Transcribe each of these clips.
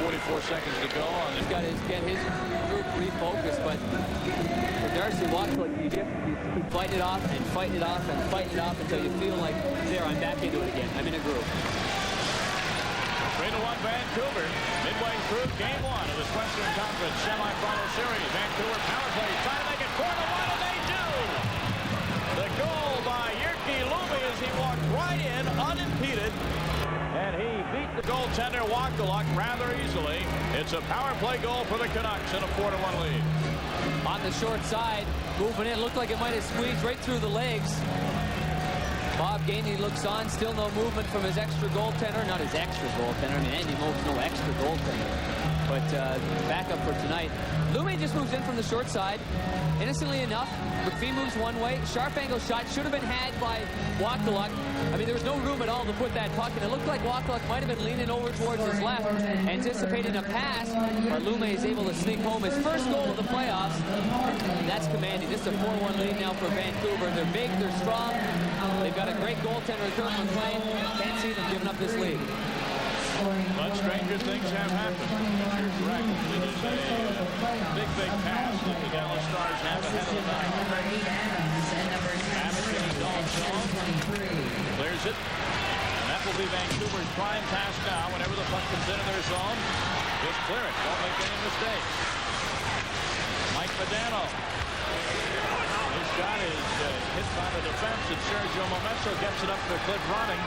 44 seconds to go. He's got to get his group refocused, but for Darcy Watford, you keep fighting it off and fighting it off and fighting it off until you feel like, there, I'm back into it again. I'm in a groove. 3-1 Vancouver. Midway through game one of this Western Conference semifinal series. Vancouver power play trying to make it 4-1, and they do. The goal by Jyrki Lumi as he walked right in unimpeded. And he beat the goaltender Wakaluk rather easily. It's a power play goal for the Canucks in a 4-1 lead. On the short side, moving in, looked like it might have squeezed right through the legs. Bob Gainey looks on, still no movement from his extra goaltender. Not his extra goaltender, I mean Andy Moak's no extra goaltender. But backup for tonight. Lume just moves in from the short side. Innocently enough, McPhee moves one way. Sharp angle shot should have been had by Wakaluk. I mean, there was no room at all to put that puck, and it looked like Wakaluk might have been leaning over towards his left, anticipating a pass, but Lume is able to sneak home his first goal of the playoffs. That's commanding. This is a 4-1 lead now for Vancouver. They're big, they're strong. They've got a great goaltender, Kirk McLean. Can't see them giving up this lead. But stranger things have happened. You're correct. It is a big pass that the Dallas Stars have ahead of the back. Abbott in his own zone. Clears it. And that will be Vancouver's prime task now. Whenever the puck comes into their zone, just clear it. Don't make any mistakes. Mike Modano. His shot is hit by the defense, and Sergio Momesso gets it up to Cliff Ronning.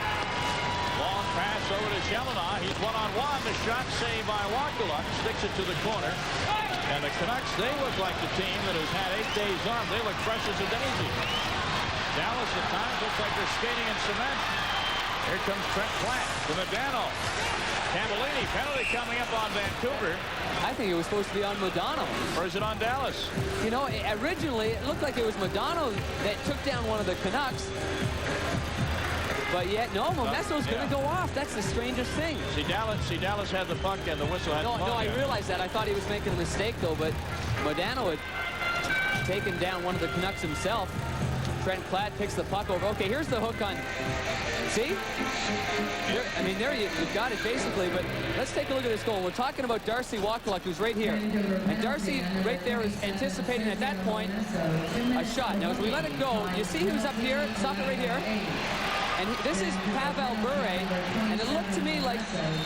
Long pass over to Chelina. He's one-on-one. The shot saved by Wakaluk. Sticks it to the corner. And the Canucks, they look like the team that has had 8 days off. They look fresh as a daisy. Dallas at times looks like they're skating in cement. Here comes Trent Platt to Modano. Cavallini, penalty coming up on Vancouver. I think it was supposed to be on Modano. Or is it on Dallas? You know, originally it looked like it was Modano that took down one of the Canucks. But yet, no, Momesso's going to go off. That's the strangest thing. See, Dallas had the puck and the whistle had the puck. No, I realized that. I thought he was making a mistake, though, but Modano had taken down one of the Canucks himself. Trent Platt picks the puck over. Okay, here's the hook on. See? I mean, there you've got it, basically, but let's take a look at this goal. We're talking about Darcy Wakaluk, who's right here. And Darcy, right there, is anticipating at that point a shot. Now, as we let it go, you see who's up here? Stop it right here. And this is Pavel Bure, and it looked to me like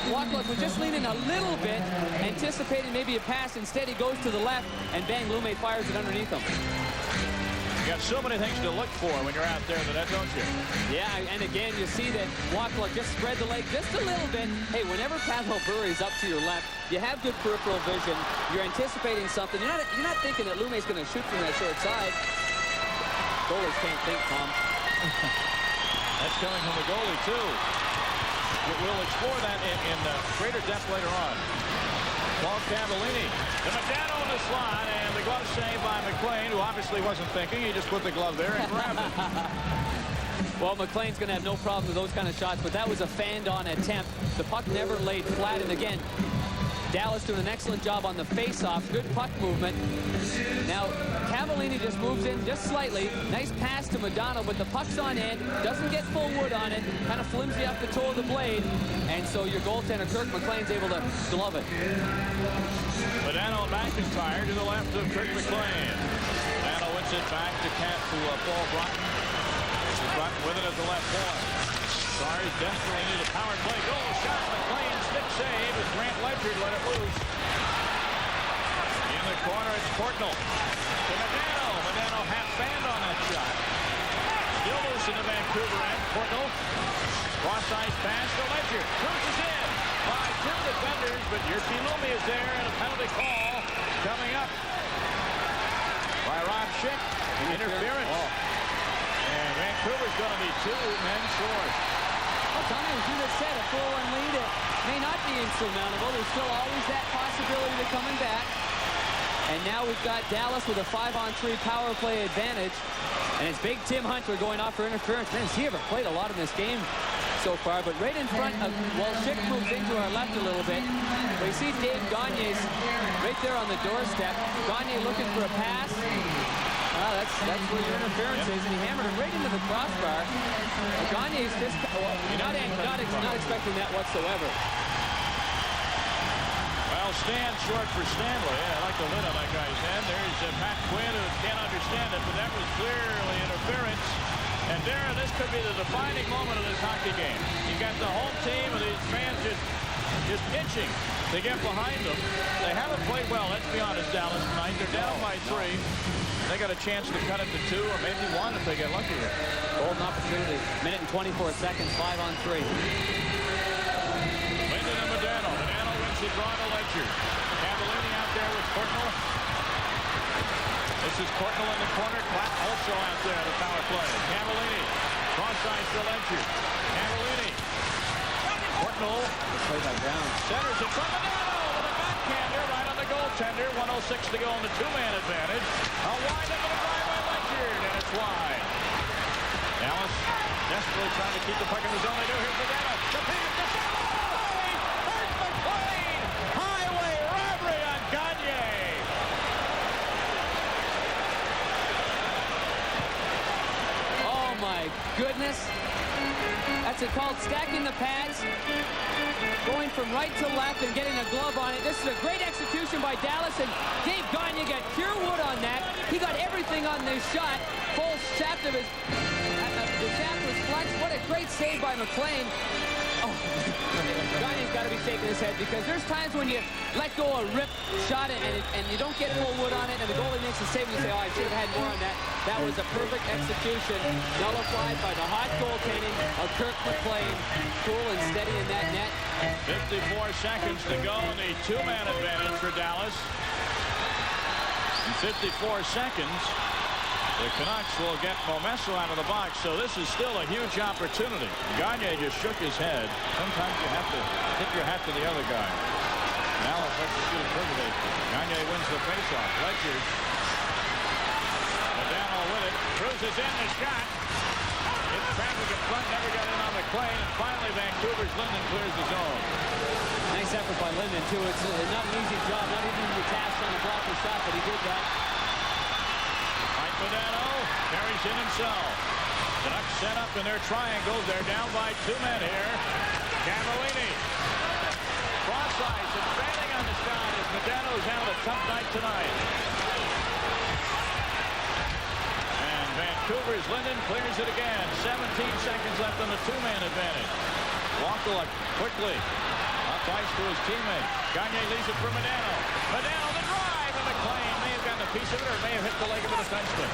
Wakaluk was just leaning a little bit, anticipating maybe a pass. Instead, he goes to the left, and bang, Lume fires it underneath him. You got so many things to look for when you're out there in the net, don't you? Yeah, and again, you see that Wakaluk just spread the leg just a little bit. Hey, whenever Pavel Bure is up to your left, you have good peripheral vision. You're anticipating something. You're not thinking that Lume's going to shoot from that short side. Goalies can't think, Tom. That's coming from the goalie, too. We'll explore that in greater depth later on. Paul Cavallini. The Modano in the slot, and the glove saved by McLean, who obviously wasn't thinking. He just put the glove there and grabbed it. Well, McLean's going to have no problem with those kind of shots, but that was a fanned-on attempt. The puck never laid flat, and again, Dallas doing an excellent job on the face-off. Good puck movement. Now, Cavallini just moves in just slightly. Nice pass to Modano, but the puck's on end. Doesn't get full wood on it. Kind of flimsy off the toe of the blade. And so your goaltender, Kirk McLean's able to glove it. Modano and McIntyre to the left of Kirk McLean. Modano wins it back to Paul Broughton. Broughton with it at the left point. Stars desperately need a power play goal. Shot McLean, stick save as Grant Ledger let it loose. In the corner, it's Portnoy to Modano. Modano half fanned on that shot. Still loose in the Vancouver end. Portnoy. Cross ice pass to Ledger. Cruises in by two defenders, but Jyrki Lumi is there, and a penalty call coming up by Rob Schick. Interference. And Vancouver's going to be 2 men short. Well, Tommy, as you just said, a 4-1 lead, it may not be insurmountable. There's still always that possibility of coming back. And now we've got Dallas with a 5-on-3 power play advantage. And it's Big Tim Hunter going off for interference. Man, has he ever played a lot in this game so far? But right in front of, well, Schick moves into our left a little bit. We see Dave Gagne's right there on the doorstep. Gagne looking for a pass. That's where your interference is, and he hammered it right into the crossbar. Gagne's just not expecting that whatsoever. stand short for Stanley. I like the lid on that guy's head. There's Pat Quinn, who can't understand it, but that was clearly interference. And Darren, this could be the defining moment of this hockey game. You got the home team and these fans just itching to get behind them. They haven't played well, let's be honest, Dallas tonight. They're down by 3. They got a chance to cut it to 2 or maybe 1 if they get lucky here. Golden opportunity. Minute and 24 seconds, 5-on-3. Linden and Modano. Modano wins the draw to Ledger. Cavallini out there with Courtnall. This is Courtnall in the corner. Clapp also out there, the power play. Cavallini. Cross ice to Ledger. Cavallini. Courtnall. Play by Brown. Centers it from Modano with a backhander right on the goaltender. 1:06 to go in the 2-man advantage. A wide into the drive by Ledger, and it's wide. Dallas desperately trying to keep the puck in the zone. They do. Here's Modano. The feed to Gagne. Hurt McLean. Highway robbery on Gagne. Oh my goodness. That's it called stacking the pads. Going from right to left and getting a glove on it. This is a great execution by Dallas, and Dave Gagne got pure wood on that. He got everything on this shot. Full shaft of his... the shaft was flexed. What a great save by McLean. Oh, Gagne's got to be shaking his head because there's times when you let go a rip shot and you don't get full wood on it, and the goalie makes a save and you say, oh, I should have had more on that. That was a perfect execution, nullified by the hot goaltending of Kirk McLean. Cool and steady in that net. 54 seconds to go in the 2-man advantage for Dallas. In 54 seconds, the Canucks will get Momesso out of the box, so this is still a huge opportunity. Gagne just shook his head. Sometimes you have to tip your hat to the other guy. Now it's executed perfectly. Gagne wins the faceoff. Ledger. Modano with it. Cruises in the shot. It's traffic in front. Never got in on McLean. And finally, Vancouver's Linden clears the zone. Nice effort by Linden, too. It's not an easy job. Not even the task on the blocker shot, but he did that. Modano carries in himself. The Ducks set up in their triangle. They're down by 2 men here. Cavallini. Cross ice and failing on the shot as Modano's having a tough night tonight. And Vancouver's Linden clears it again. 17 seconds left on the 2-man advantage. Walker quickly up ice to his teammate. Gagne leaves it for Modano. Modano the drive, and McLean may have gotten a piece of it or may have hit the leg of the defenseman.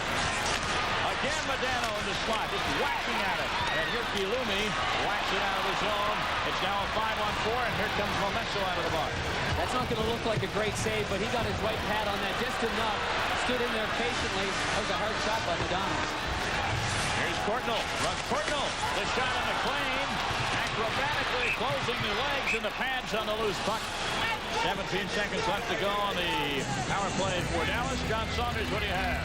Again, Modano in the slot, just whacking at it. And Jyrki Lumi whacks it out of the zone. It's now a 5-on-4, and here comes Momesso out of the box. That's not going to look like a great save, but he got his right pad on that just enough. Stood in there patiently. That was a hard shot by Modano. Here's Courtnall. Courtnall. The shot on McLean. Acrobatically closing the legs and the pads on the loose puck. 17 seconds left to go on the power play for Dallas. John Saunders, what do you have?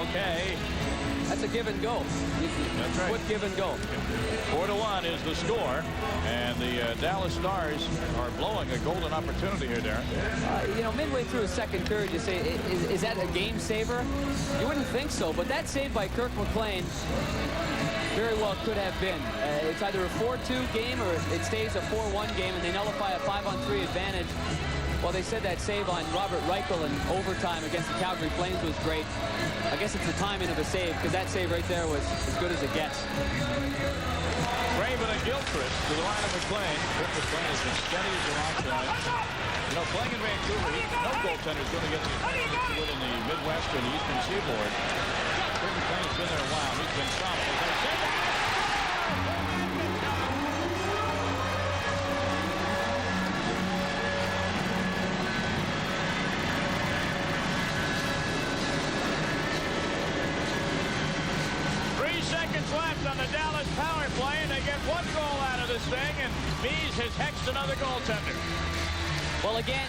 Okay. That's a give and go. That's right. Quick give and go. 4-1 is the score, and the Dallas Stars are blowing a golden opportunity here, Darren. You know, midway through a second period, you say, is that a game saver? You wouldn't think so, but that save by Kirk McLean very well could have been. It's either a 4-2 game or it stays a 4-1 game, and they nullify a 5-on-3 advantage. Well, they said that save on Robert Reichel in overtime against the Calgary Flames was great. I guess it's the timing of a save, because that save right there was as good as it gets. Raven and Gilchrist to the line of McLean. McLean has been steady as a rock tonight. You know, playing in Vancouver, no goaltender is going to get the advantage to win in the Midwest or the Eastern Seaboard. McLean's been there a while. He's been solid. They save it. 3 seconds left on the Dallas power play, and they get 1 goal out of this thing, and Mees has hexed another goaltender. Well, again,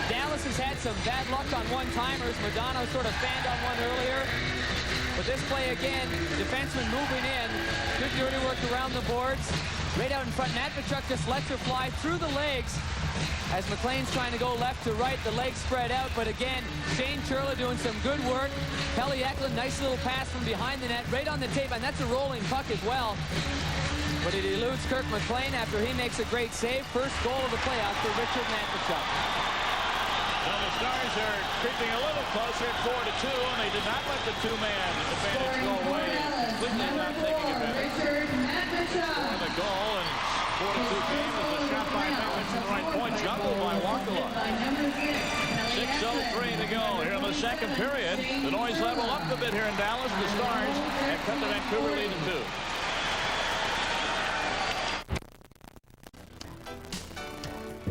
Dallas has had some bad luck on one-timers. Modano sort of fanned on one earlier. But this play again, defenseman moving in. Good dirty work around the boards. Right out in front, Matvichuk just lets her fly through the legs. As McLean's trying to go left to right, the legs spread out. But again, Shane Churla doing some good work. Kelly Eklund, nice little pass from behind the net, right on the tape, and that's a rolling puck as well. But it eludes Kirk McLean after he makes a great save. First goal of the playoffs for Richard Matvichuk. So the Stars are creeping a little closer at 4-2, and they did not let the two-man advantage go away. Completely not taking advantage. Scoring the goal, and 4-2 game is a shot by Matvichuk from the right point, juggled by Wakala. 6:03 to go here in the second period. The noise level up a bit here in Dallas. The Stars have cut the Vancouver lead to 2.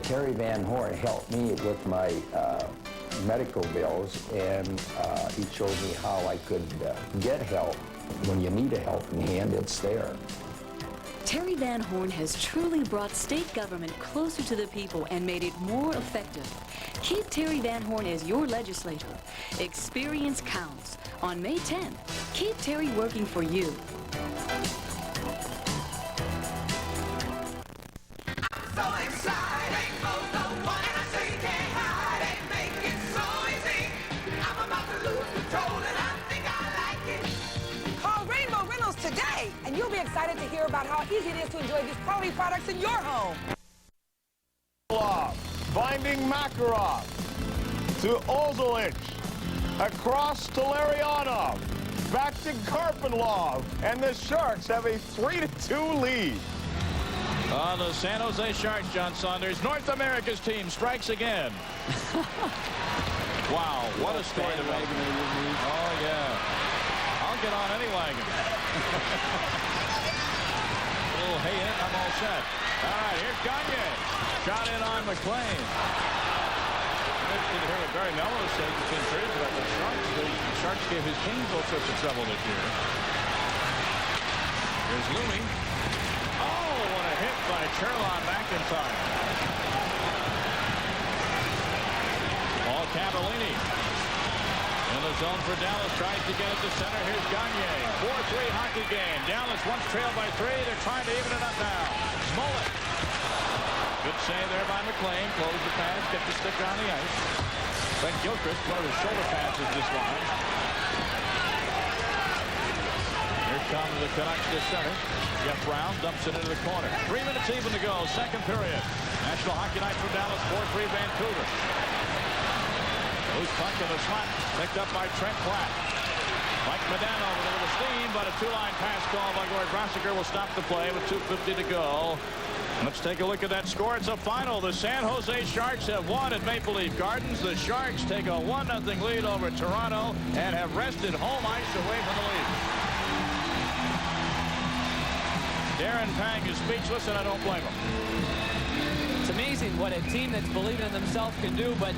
Terry Van Horn helped me with my medical bills, and he showed me how I could get help. When you need a helping hand, it's there. Terry Van Horn has truly brought state government closer to the people and made it more effective. Keep Terry Van Horn as your legislator. Experience counts. On May 10th, keep Terry working for you. And you'll be excited to hear about how easy it is to enjoy these quality products in your home. Finding Makarov to Ozelich, across to Larionov, back to Karpenlov, and the Sharks have a 3-2 lead. The San Jose Sharks, John Saunders, North America's team strikes again. Wow, what a story to make. Oh, yeah. I'll get on any wagon. A little hay in it, I'm all set. All right, here's Gagne. Shot in on McLean. Interesting to hear what Barry Melrose said between periods about the Sharks. The Sharks gave his Kings all sorts of trouble this year. Here's Looney. Oh, what a hit by Cherlon McIntyre. Paul Cavallini. In the zone for Dallas, tries to get it to center. Here's Gagne. 4-3 hockey game. Dallas once trailed by 3. They're trying to even it up now. Smollett. Good save there by McLean. Close the pass, get the stick on the ice. But Gilchrist, one of his shoulder passes this one. Here comes the Canucks to center. Jeff Brown dumps it into the corner. 3 minutes even to go. Second period. National Hockey Night from Dallas. 4-3 Vancouver. Loose puck in the slot, picked up by Trent Platt. Mike Modano with a little steam, but a two-line pass call by Gord Brasiker will stop the play with 2:50 to go. Let's take a look at that score. It's a final. The San Jose Sharks have won at Maple Leaf Gardens. The Sharks take a 1-0 lead over Toronto and have wrested home ice away from the lead. Darren Pang is speechless, and I don't blame him. It's amazing what a team that's believing in themselves can do, but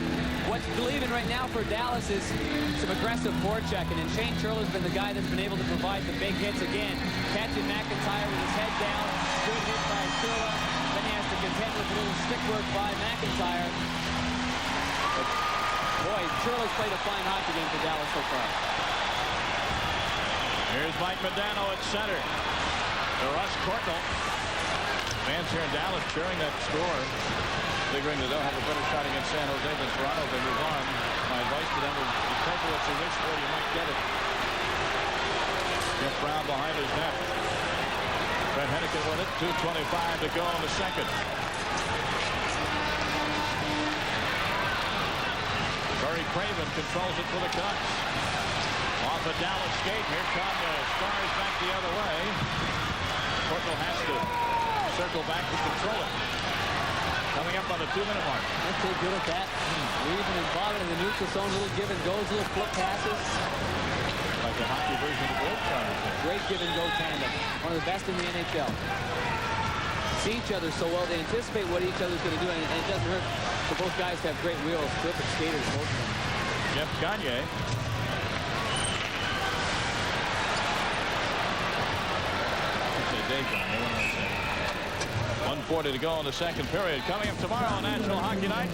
what's believing right now for Dallas is some aggressive forechecking, and Shane Churla's been the guy that's been able to provide the big hits again. Catching McIntyre with his head down, good hit by Churla, then he has to contend with a little stick work by McIntyre. But boy, Churla's played a fine hockey game for Dallas so far. Here's Mike Modano at center. To Russ Corkle. Fans here in Dallas cheering that score, figuring that they'll have a better shot against San Jose than Toronto if they move on. My advice to them is be careful what you wish for, you might get it. Jeff Brown behind his net. Brett Henneken with it. 2:25 to go in the second. Corey Craven controls it for the Canucks. Off a Dallas skate. Here come the Stars back the other way. Corkle has to circle back to control it. Coming up on the 2-minute mark. They're pretty good at that. Weaving and bobbing in the neutral zone, little give and goes, little flip passes. Like the hockey version of Gold Stars. Great give and go tandem. One of the best in the NHL. See each other so well, they anticipate what each other's going to do, and it doesn't hurt for both guys to have great wheels. Terrific skaters, both of them. Jeff Gagne. Dave Gagne, 1:40 to go in the second period. Coming up tomorrow on National Hockey Night,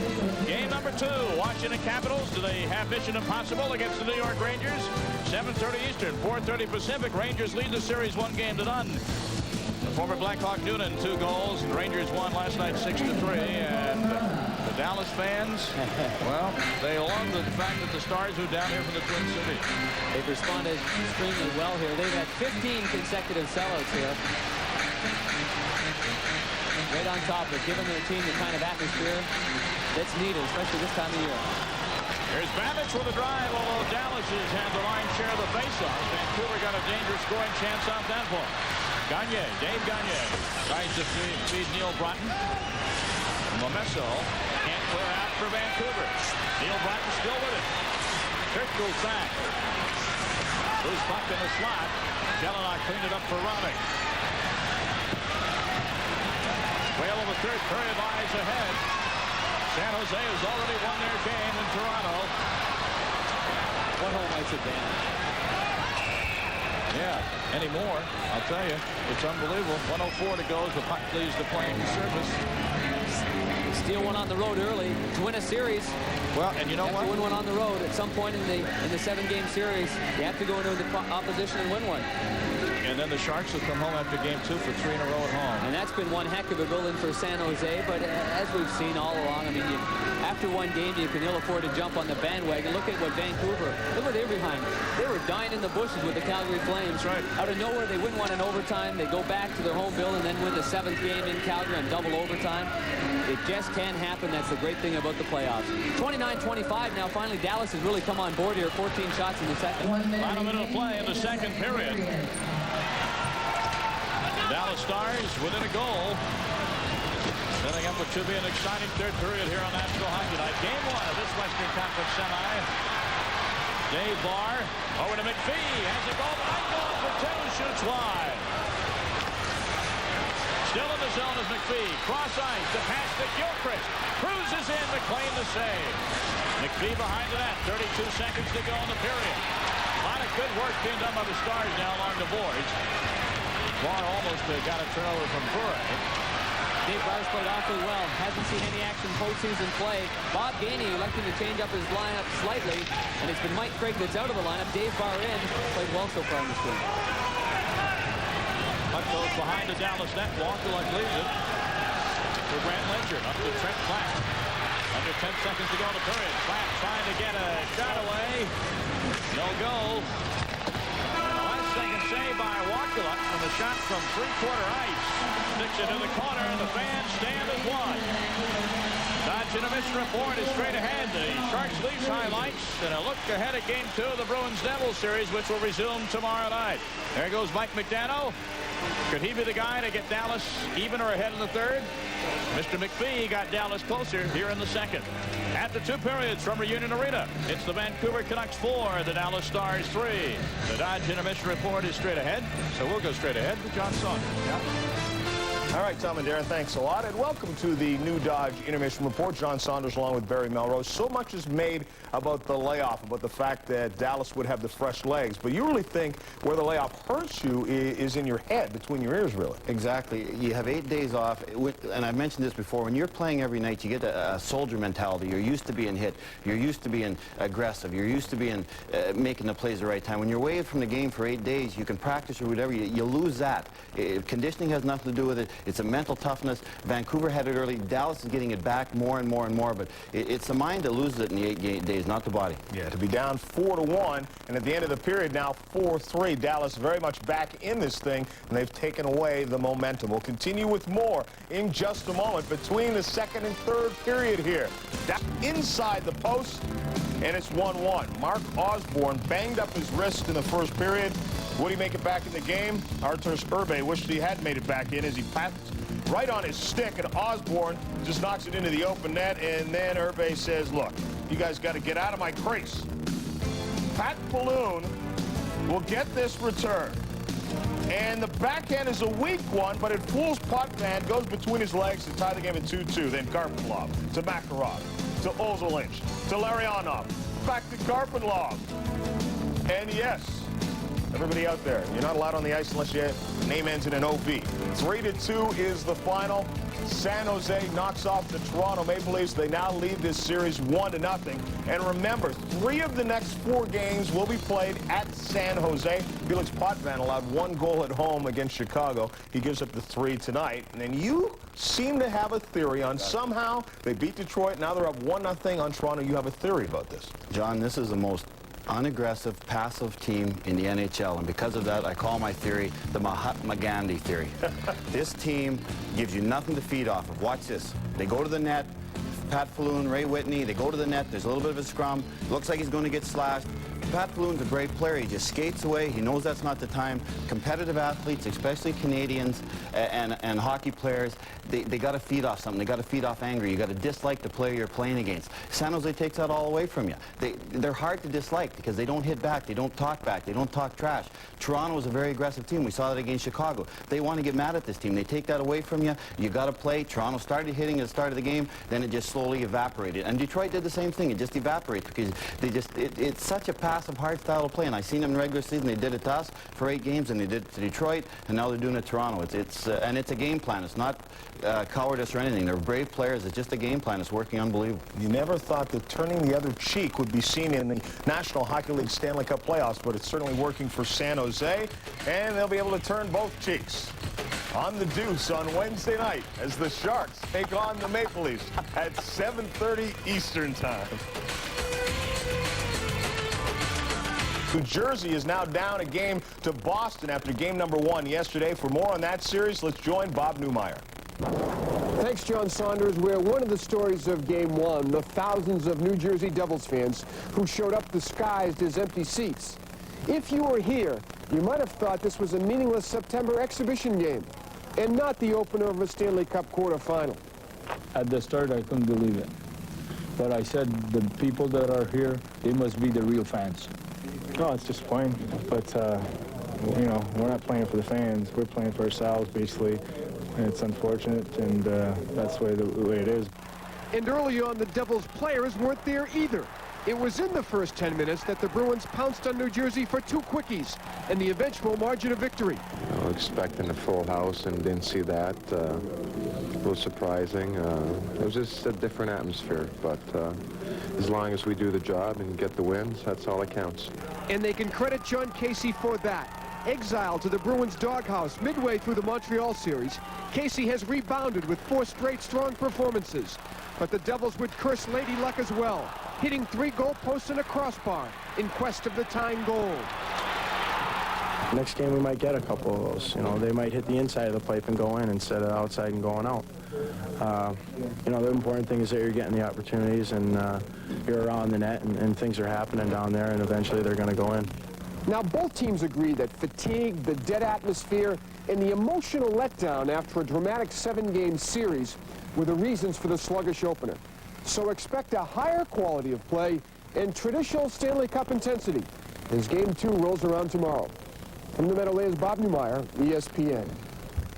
game number 2. Washington Capitals, do they have Mission Impossible against the New York Rangers? 7:30 Eastern, 4:30 Pacific. Rangers lead the series 1-0. The Former Blackhawk Noonan, 2 goals. The Rangers won last night 6-3. And the Dallas fans, well, they love the fact that the Stars are down here from the Twin Cities. They've responded extremely well here. They've had 15 consecutive sellouts here. Right on top of it, giving their team the kind of atmosphere that's needed, especially this time of year. Here's Babbage with a drive, although Dallas has had the lion's share of the faceoff. Vancouver got a dangerous scoring chance off that one. Gagne, Dave Gagne, tries to feed Neil Broughton. Momesso can't clear out for Vancouver. Neil Broughton still with it. Kirk goes back. Loose puck in the slot. Jelinek cleaned it up for Ronnick. Whale of the third period lies ahead. San Jose has already won their game in Toronto. One home ice advantage. Yeah, anymore, I'll tell you. It's unbelievable. 1:04 to go as the puck leaves the playing surface. Steal one on the road early to win a series. Well, and you know what? To win one on the road at some point in the 7-game series, you have to go into the opposition and win one. And then the Sharks will come home after game 2 for 3 in a row at home. And that's been one heck of a building for San Jose. But as we've seen all along, I mean, after one game, you can ill afford to jump on the bandwagon. Look at what Vancouver, look what they're behind. They were dying in the bushes with the Calgary Flames. That's right. Out of nowhere, they win one in overtime. They go back to their home bill and then win the 7th game in Calgary on double overtime. It just can't happen. That's the great thing about the playoffs. 29-25 now. Finally, Dallas has really come on board here. 14 shots in the second. Final minute of play in the second period. Dallas Stars within a goal. Setting up what should be an exciting third period here on National Hockey Night. Game 1 of this Western Conference semi. Dave Barr over to McPhee. Has a goal. Might go for 2. Shoots wide. Still in the zone is McPhee. Cross ice. The pass to Gilchrist. Cruises in. McLean the save. McPhee behind the net. 32 seconds to go in the period. A lot of good work being done by the Stars now along the boards. Barr almost got a turnover from Bure. Dave Barr's played awfully well. Hasn't seen any action postseason play. Bob Gainey electing to change up his lineup slightly. And it's been Mike Craig that's out of the lineup. Dave Barr in. Played well so far in this game. Puck goes behind the Dallas net. Walker leaves it for Grant Ledger. Up to Trent Platt. Under 10 seconds to go in the period. Platt trying to get a shot away. No goal. And a last-second save by Walker from a shot from three-quarter ice. Sticks it to the corner, and the fans stand as one. Dodge Intermission Report is straight ahead. The Sharks Leafs highlights and a look ahead at Game 2 of the Bruins-Devils series, which will resume tomorrow night. There goes Mike McDonough. Could he be the guy to get Dallas even or ahead in the third? Mr. McPhee got Dallas closer here in the second. After 2 periods from Reunion Arena, it's the Vancouver Canucks 4, the Dallas Stars 3. The Dodge Intermission Report is straight ahead, so we'll go straight ahead with John Saunders. Yeah. All right, Tom and Darren, thanks a lot. And welcome to the new Dodge Intermission Report. John Saunders along with Barry Melrose. So much is made about the layoff, about the fact that Dallas would have the fresh legs. But you really think where the layoff hurts you is in your head, between your ears, really. Exactly. You have 8 days off. And I've mentioned this before. When you're playing every night, you get a soldier mentality. You're used to being hit. You're used to being aggressive. You're used to being making the plays the right time. When you're away from the game for 8 days, you can practice or whatever. You lose that. Conditioning has nothing to do with it. It's a mental toughness. Vancouver had it early. Dallas is getting it back more and more and more. But it's the mind that loses it in the 8 days, not the body. Yeah, to be down 4-1, and at the end of the period now 4-3. Dallas very much back in this thing, and they've taken away the momentum. We'll continue with more in just a moment between the second and third period here. Inside the post, and it's 1-1. Mark Osborne banged up his wrist in the first period. Would he make it back in the game? Arturs Urbe wished he had made it back in as he passed right on his stick, and Osborne just knocks it into the open net, and then Urbe says, look, you guys got to get out of my crease. Pat Balloon will get this return. And the backhand is a weak one, but it fools Potvin, goes between his legs to tie the game at 2-2. Then Karpenlov to Makarov, to Ozolinsh, to Larionov, back to Karpenlov. And yes, Everybody out there, you're not allowed on the ice unless your name ends in an OV. 3-2 is the final. San Jose knocks off the Toronto Maple Leafs. They now lead this series 1-0. And remember, 3 of the next 4 games will be played at San Jose. Felix Potvin allowed 1 goal at home against Chicago. He gives up the 3 tonight. And then you seem to have a theory on somehow they beat Detroit. Now they're up 1-0 on Toronto. You have a theory about this. John, this is the most unaggressive, passive team in the NHL, and because of that, I call my theory the Mahatma Gandhi theory. This team gives you nothing to feed off of. Watch this. They go to the net. Pat Falloon, Ray Whitney, they go to the net. There's a little bit of a scrum. Looks like he's going to get slashed. Pat Falloon's a great player. He just skates away. He knows that's not the time. Competitive athletes, especially Canadians and hockey players, they got to feed off something. They got to feed off anger. You got to dislike the player you're playing against. San Jose takes that all away from you. They're hard to dislike because they don't hit back. They don't talk back. They don't talk trash. Toronto is a very aggressive team. We saw that against Chicago. They want to get mad at this team. They take that away from you. You got to play. Toronto started hitting at the start of the game, then it just slowly evaporated. And Detroit did the same thing. It just evaporates because it's such a passive, hard style of play. And I've seen them in regular season. They did it to us for 8 games, and they did it to Detroit, and now they're doing it to Toronto. And it's a game plan. It's not cowardice or anything. They're brave players. It's just a game plan. It's working unbelievable. You never thought that turning the other cheek would be seen in the National Hockey League Stanley Cup playoffs, but it's certainly working for San Jose, and they'll be able to turn both cheeks on the Deuce on Wednesday night as the Sharks take on the Maple Leafs at 7:30 Eastern Time. New Jersey is now down a game to Boston after game number 1 yesterday. For more on that series, let's join Bob Newmeyer. Thanks, John Saunders. We're one of the stories of Game 1, the thousands of New Jersey Devils fans who showed up disguised as empty seats. If you were here, you might have thought this was a meaningless September exhibition game and not the opener of a Stanley Cup quarterfinal. At the start, I couldn't believe it. But I said, the people that are here, they must be the real fans. No, it's disappointing, but, you know, we're not playing for the fans. We're playing for ourselves, basically. And it's unfortunate, and that's the way it is. And early on, the Devils players weren't there either. It was in the first 10 minutes that the Bruins pounced on New Jersey for 2 quickies and the eventual margin of victory. Expecting a full house and didn't see that. It was surprising. It was just a different atmosphere, but as long as we do the job and get the wins, that's all that counts. And they can credit John Casey for that. Exiled to the Bruins' doghouse midway through the Montreal series, Casey has rebounded with 4 straight strong performances. But the Devils would curse Lady Luck as well, hitting 3 goalposts and a crossbar in quest of the tying goal. Next game, we might get a couple of those. You know, they might hit the inside of the pipe and go in instead of outside and going out. You know, the important thing is that you're getting the opportunities and you're around the net and things are happening down there, and eventually they're going to go in. Now, both teams agree that fatigue, the dead atmosphere, and the emotional letdown after a dramatic 7-game series were the reasons for the sluggish opener. So expect a higher quality of play and traditional Stanley Cup intensity as Game 2 rolls around tomorrow. From the Meadowlands, Bob Newmeyer, ESPN.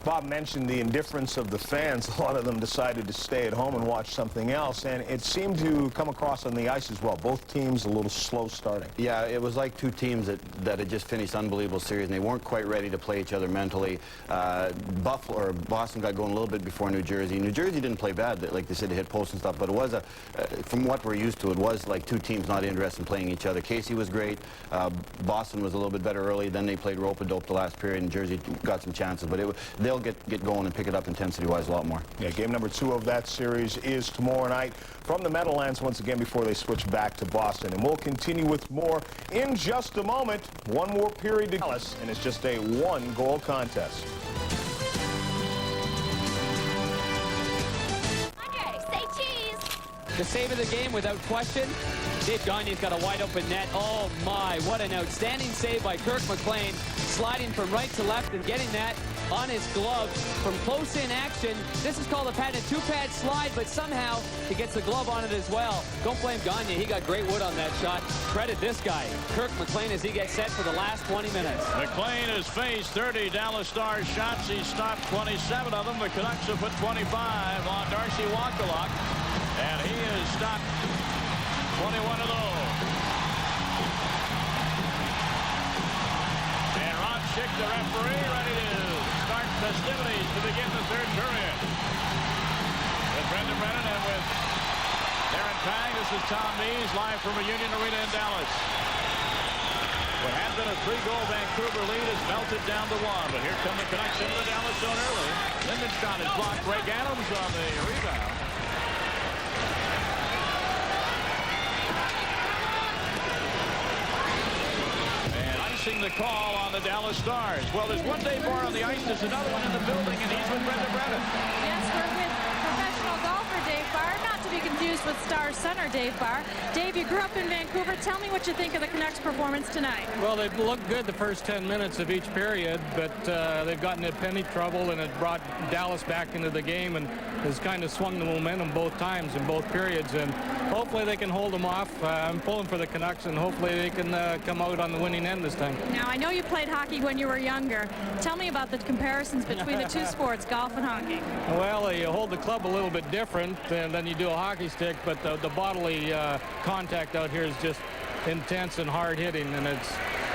Bob mentioned the indifference of the fans. A lot of them decided to stay at home and watch something else, and it seemed to come across on the ice as well. Both teams a little slow starting. Yeah, it was like 2 teams that had just finished unbelievable series, and they weren't quite ready to play each other mentally. Boston got going a little bit before New Jersey. New Jersey didn't play bad, like they said, they hit posts and stuff, but it was from what we're used to, it was like 2 teams not interested in playing each other. Casey was great. Boston was a little bit better early. Then they played rope-a-dope the last period, and Jersey got some chances, but they'll get going and pick it up intensity-wise a lot more. Yeah, game number 2 of that series is tomorrow night from the Meadowlands once again before they switch back to Boston. And we'll continue with more in just a moment. One more period to Dallas, and it's just a 1-goal contest. Andre, say cheese! The save of the game without question. Dave Gagne's got a wide open net. Oh my, what an outstanding save by Kirk McLean, sliding from right to left and getting that on his glove from close in action. This is called a patented 2-pad slide, but somehow he gets the glove on it as well. Don't blame Gagne. He got great wood on that shot. Credit this guy, Kirk McLean, as he gets set for the last 20 minutes. McLean has faced 30 Dallas Stars shots. He's stopped 27 of them. The Canucks have put 25 on Darcy Wakaluk, and he has stopped 21 of those. Schick, the referee, ready to start festivities to begin the third period. With Brendan Brennan and with Darren Pang, this is Tom Mees live from Union Arena in Dallas. What had been a 3-goal Vancouver lead has melted down to 1, but here come the Canucks into the Dallas zone early. Lindenström is blocked. Greg Adams on the rebound. And icing the call on the Dallas Stars. Well, there's one Dave Barr on the ice. There's another one in the building, and he's with Brendan Brennan. Yes, we're with professional golfer Dave Barr, not to be confused with Stars center Dave Barr. Dave, you grew up in Vancouver. Tell me what you think of the Canucks' performance tonight. Well, they've looked good the first 10 minutes of each period, but they've gotten into penny trouble, and it brought Dallas back into the game and has kind of swung the momentum both times in both periods, and hopefully they can hold them off. I'm pulling for the Canucks, and hopefully they can come out on the winning end this time. Now, I know you played hockey when you were younger. Tell me about the comparisons between the two sports, golf and hockey. Well, you hold the club a little bit different than you do a hockey stick, but the bodily contact out here is just intense and hard hitting, and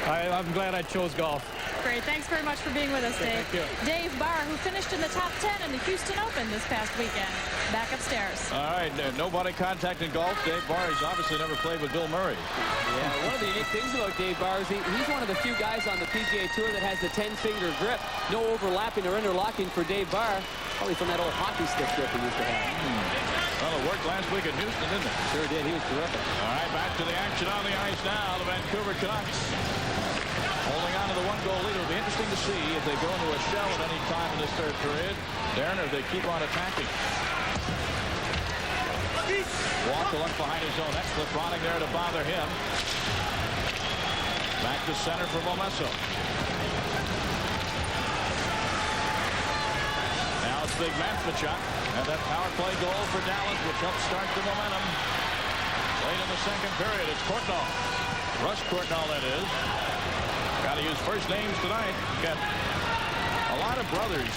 I'm glad I chose golf. Great. Thanks very much for being with us, Dave. Thank you. Dave Barr, who finished in the top 10 in the Houston Open this past weekend. Back upstairs. All right, no body contact in golf. Dave Barr has obviously never played with Bill Murray. Yeah, one of the unique things about Dave Barr is he's one of the few guys on the PGA Tour that has the 10-finger grip. No overlapping or interlocking for Dave Barr. Probably from that old hockey stick grip he used to have. Well, it worked last week in Houston, didn't it? Sure did. He was terrific. All right, back to the action on the ice now. The Vancouver Canucks holding on to the 1-goal lead. It'll be interesting to see if they go into a shell at any time in this third period. Darren, or if they keep on attacking. Walker left behind his own net. Cliff Ronning there to bother him. Back to center for Momesso. Now it's Big Matvichuk. And that power play goal for Dallas, which helps start the momentum. Late in the second period, it's Courtnall. Russ Courtnall, that is. Got to use first names tonight. Got a lot of brothers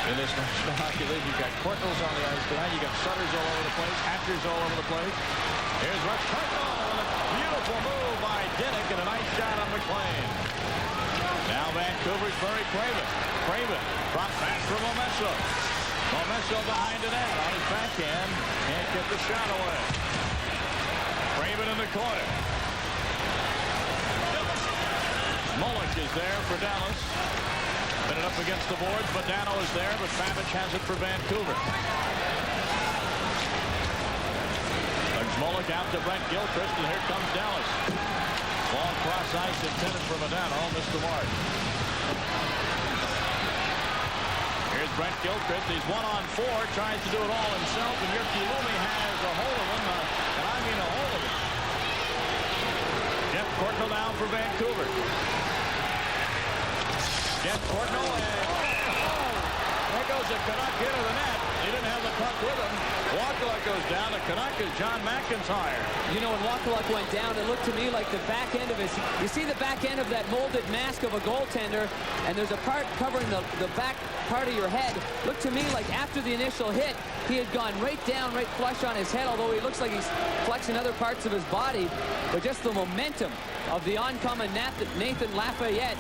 in this National Hockey League. You've got Courtnalls on the ice tonight. You got Sutters all over the place, Hatchers all over the place. Here's Russ Courtnall with a beautiful move by Dinnick and a nice shot on McLean. Now Vancouver's Murray Craven. Craven dropped back for Momesso. Momesso behind the net on his backhand. Can't get the shot away. Craven in the corner. Mullick is there for Dallas. Put it up against the boards. Modano is there, but Babbage has it for Vancouver. There's Mullick out to Brent Gilchrist, and here comes Dallas. Ball cross ice intended for Modano. Missed the mark. Here's Brent Gilchrist. He's 1-on-4. Tries to do it all himself, and Jyrki Lumi has a hold of him. And I mean a hold of him. Jeff Courtnall now for Vancouver. Jeff Courtnall, and there goes a Canuck into the net. He didn't have the puck with him. Wakaluk goes down. The Canuck is John McIntyre. You know, when Wakaluk went down, it looked to me like the back end of his... You see the back end of that molded mask of a goaltender, and there's a part covering the back part of your head. Looked to me like after the initial hit, he had gone right down, right flush on his head, although he looks like he's flexing other parts of his body. But just the momentum of the oncoming Nathan Lafayette,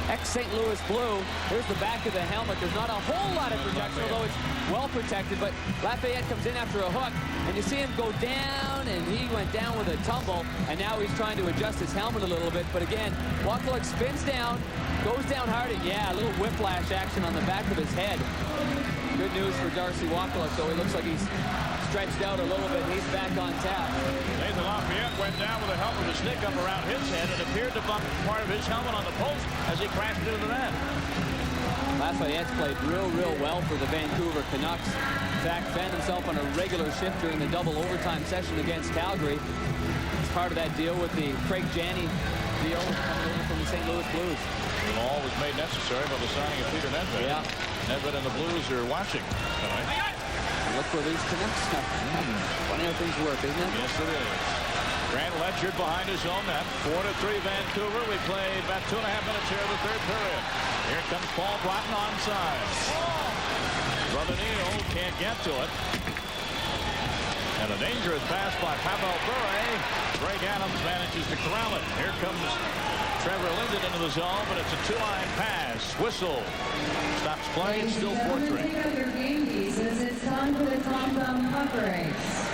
ex-St. Louis Blue. Here's the back of the helmet. There's not a whole lot of protection, although it's well protected, but Lafayette comes in after a hook, and you see him go down, and he went down with a tumble, and now he's trying to adjust his helmet a little bit. But again, Wakaluk spins down, goes down hard, and yeah, a little whiplash action on the back of his head. Good news for Darcy Wakaluk, though. He looks like he's stretched out a little bit. He's back on tap. Nathan Lafayette went down with a help of a stick up around his head and appeared to bump part of his helmet on the post as he crashed into the net. Lafayette's played real well for the Vancouver Canucks. In fact, found himself on a regular shift during the double overtime session against Calgary. It's part of that deal with the Craig Janney deal coming over from the St. Louis Blues. The all was made necessary by the signing of Peter Nedved. Yeah. Nedved and the Blues are watching tonight. Look for these Canucks. Funny how things work, isn't it? Yes, it is. Grant Ledger behind his own net. 4-3 Vancouver. We played about 2.5 minutes here in the third period. Here comes Paul Broughton onside. Brother Neal can't get to it. And a dangerous pass by Pavel Bure. Greg Adams manages to corral it. Here comes Trevor Linden into the zone, but it's a two-line pass. Whistle. Stops play. It's still 4-3. It's time for the Tom Puck race.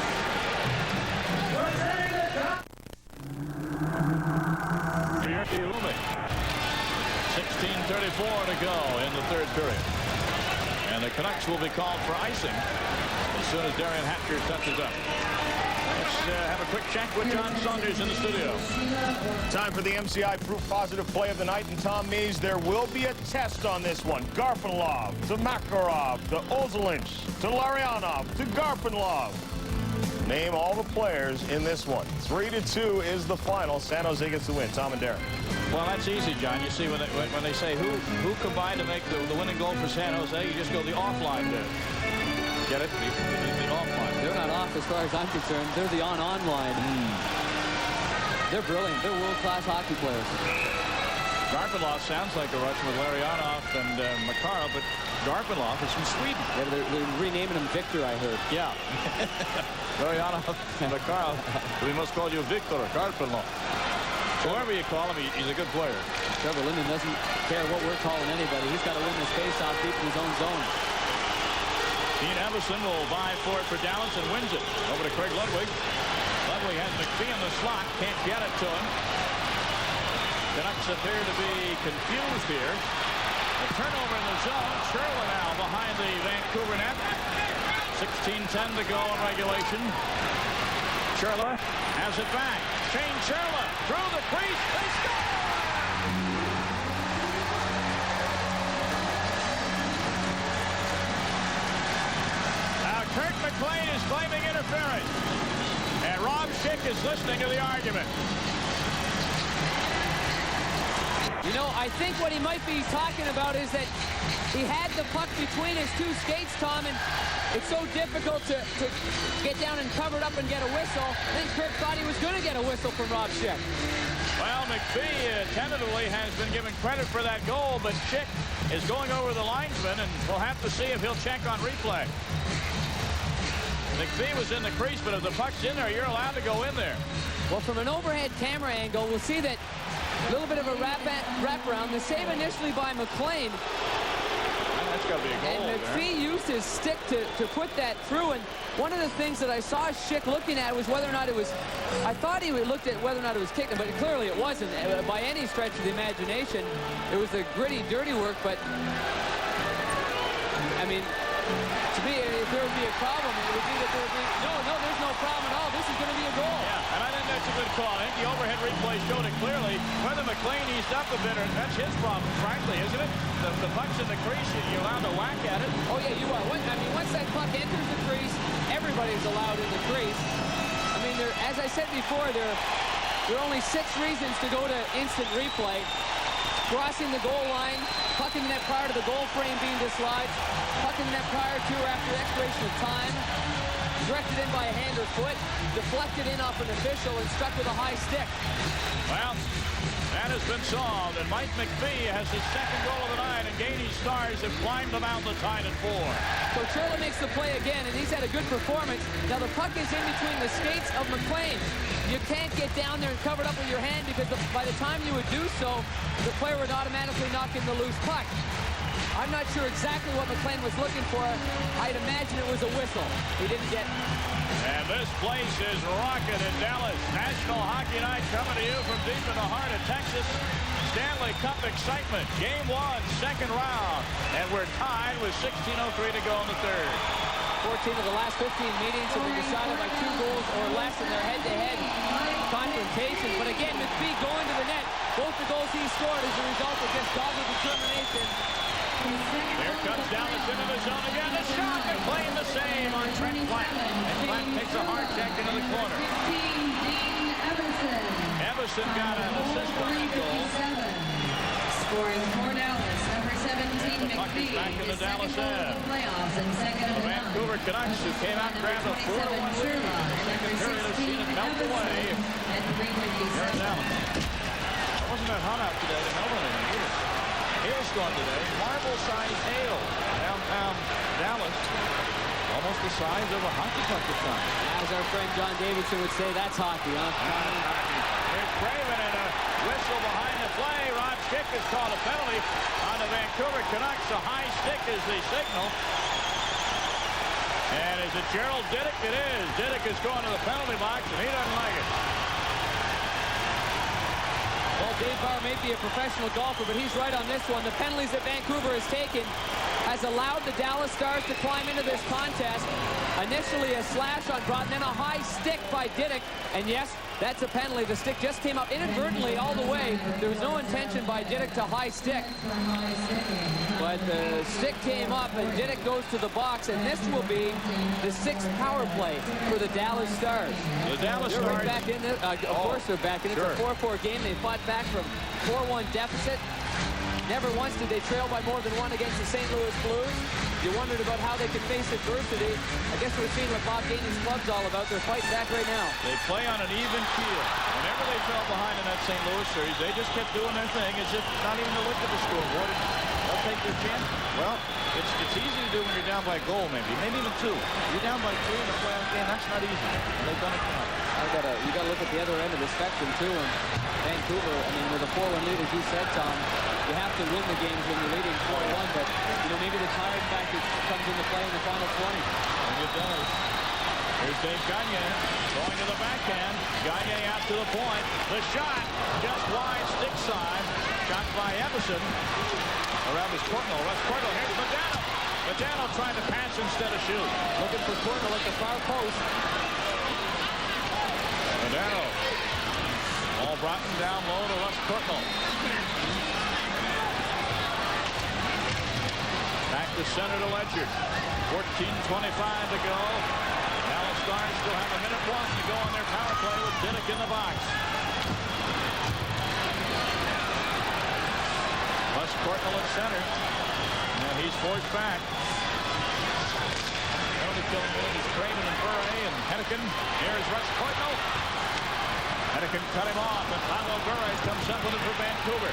16:34 to go in the third period. And the Canucks will be called for icing as soon as Darian Hatcher touches up. Let's have a quick check with John Saunders in the studio. Time for the MCI proof positive play of the night. And Tom Mees, there will be a test on this one. Garpenlov to Makarov to Ozelinch to Larionov to Garpenlov. Name all the players in this one. 3-2 is the final. San Jose gets the win. Tom and Darren. Well, that's easy, John. You see, when they say who combined to make the winning goal for San Jose, you just go the offline there. Get it? The offline. They're not off as far as I'm concerned. They're the on line. They're brilliant. They're world-class hockey players. Garpenlov sounds like a Russian with Larionov and Makarov, but Garpenlov is from Sweden. Yeah, they're renaming him Victor, I heard. Yeah. Larionov and Makarov. We must call you Victor Garpenlov. Whoever you call him, he's a good player. Trevor Linden doesn't care what we're calling anybody. He's got to win this faceoff deep in his own zone. Dean Evison will vie for it for Dallas and wins it. Over to Craig Ludwig. Ludwig has McPhee in the slot. Can't get it to him. Canucks appear to be confused here. A turnover in the zone. Sherla now behind the Vancouver net. 16:10 to go in regulation. Sherla has it back. Shane Sherla through the crease. They score! Now Kirk McLean is claiming interference. And Rob Schick is listening to the argument. You know, I think what he might be talking about is that he had the puck between his two skates, Tom, and it's so difficult to get down and cover it up and get a whistle. I think Kirk thought he was going to get a whistle from Rob Schick. Well, McPhee tentatively has been given credit for that goal, but Schick is going over the linesman, and we'll have to see if he'll check on replay. McPhee was in the crease, but if the puck's in there, you're allowed to go in there. Well, from an overhead camera angle, we'll see that a little bit of a wraparound. The save initially by McLean. That's got to be a goal. And McPhee used his stick to put that through. And one of the things that I saw Schick looking at was whether or not it was, I thought he looked at whether or not it was kicked, but clearly it wasn't by any stretch of the imagination. It was a gritty, dirty work, but I mean, to me, if there would be a problem, it would be that there would be, no, there's no problem at all. This is going to be a goal. Yeah, and I think that's a good call. I think the overhead replay showed it clearly. Whether McLean eased up a bit, or that's his problem, frankly, isn't it? The puck's in the crease, you're allowed to whack at it. Oh, yeah, you are. I mean, once that puck enters the crease, everybody's allowed in the crease. I mean, as I said before, there are only 6 reasons to go to instant replay. Crossing the goal line, puck in the net prior to the goal frame being dislodged, puck in the net prior to or after expiration of time, directed in by a hand or foot, deflected in off an official, and struck with a high stick. Well, that has been solved, and Mike McPhee has his second goal of the night, and Gainey's Stars have climbed the mountain tied at 4. So Sherla makes the play again, and he's had a good performance. Now the puck is in between the skates of McLean. You can't get down there and cover it up with your hand because by the time you would do so, the player would automatically knock in the loose puck. I'm not sure exactly what McLean was looking for. I'd imagine it was a whistle. He didn't get it. And this place is rocking in Dallas. National Hockey Night coming to you from deep in the heart of Texas. Stanley Cup excitement. Game 1, second round. And we're tied with 16:03 to go in the third. 14 of the last 15 meetings have been decided by 2 goals or less in their head-to-head confrontations. But again, McPhee going to the net. Both the goals he scored as a result of just dogged determination. Here comes Dallas into the zone again. The shot, McLean the save on Trent Platt. And Platt takes a hard check into the corner. Evison got an assist on that goal. Scoring for Dallas, number 17, McPhee. Back in the Dallas end. The Vancouver Canucks, who came out and grabbed a 4-1 lead in the second period, have seen it melt away. Here in Dallas. It wasn't that hot out today to melt anything either. Hailstorm today, marble-sized hail downtown Dallas. A Almost the size of a hockey puck this time. As our friend John Davidson would say, that's hockey, huh? Here's Craven and a whistle behind the play. Ron Schick has called a penalty on the Vancouver Canucks. A high stick is the signal. And is it Gerald Diddick? It is. Diddick is going to the penalty box, and he doesn't like it. Well, Dave Barr may be a professional golfer, but he's right on this one. The penalties that Vancouver has taken has allowed the Dallas Stars to climb into this contest. Initially a slash on Broughton, then a high stick by Diddick. And yes, that's a penalty. The stick just came up inadvertently all the way. There was no intention by Diddick to high stick. But the stick came up and Diddick goes to the box, and this will be the 6th power play for the Dallas Stars. The Dallas They're Stars. right back in it. Of course they're back in it. Sure. It's a 4-4 game. They fought back from 4-1 deficit. Never once did they trail by more than 1 against the St. Louis Blues. You wondered about how they could face adversity. I guess we're seeing what Bob Gainey's club's all about. They're fighting back right now. They play on an even keel. Whenever they fell behind in that St. Louis series, they just kept doing their thing as if not even to look at the scoreboard. They'll take their chance. Well, it's easy to do when you're down by a goal, maybe even 2. You're down by 3 in a playoff game. That's not easy. And they've done it tonight. You got to look at the other end of the spectrum too. And Vancouver, I mean, with a 4-1 lead, as you said, Tom, you have to win the games when you're leading 4-1. But you know, maybe the tired factor comes into play in the final 20. And it does. Here's Dave Gagne going to the backhand. Gagne out to the point. The shot just wide, stick side. Shot by Emerson. Around his Courtnall. Russ Courtnall. Here's Modano. Modano trying to pass instead of shoot. Looking for Courtnall at the far post. Modano. Ball brought down low to Russ Courtnall. Back to center to Ledger. 14:25 to go. Dallas Stars still have a minute 1 to go on their power play with Diddick in the box. Russ Courtnall at center. And he's forced back. Penalty killing unit is Craven and Bure and Hennigan. Here's Russ Courtnall. Hennigan cut him off, and Paolo Bure comes up with it for Vancouver.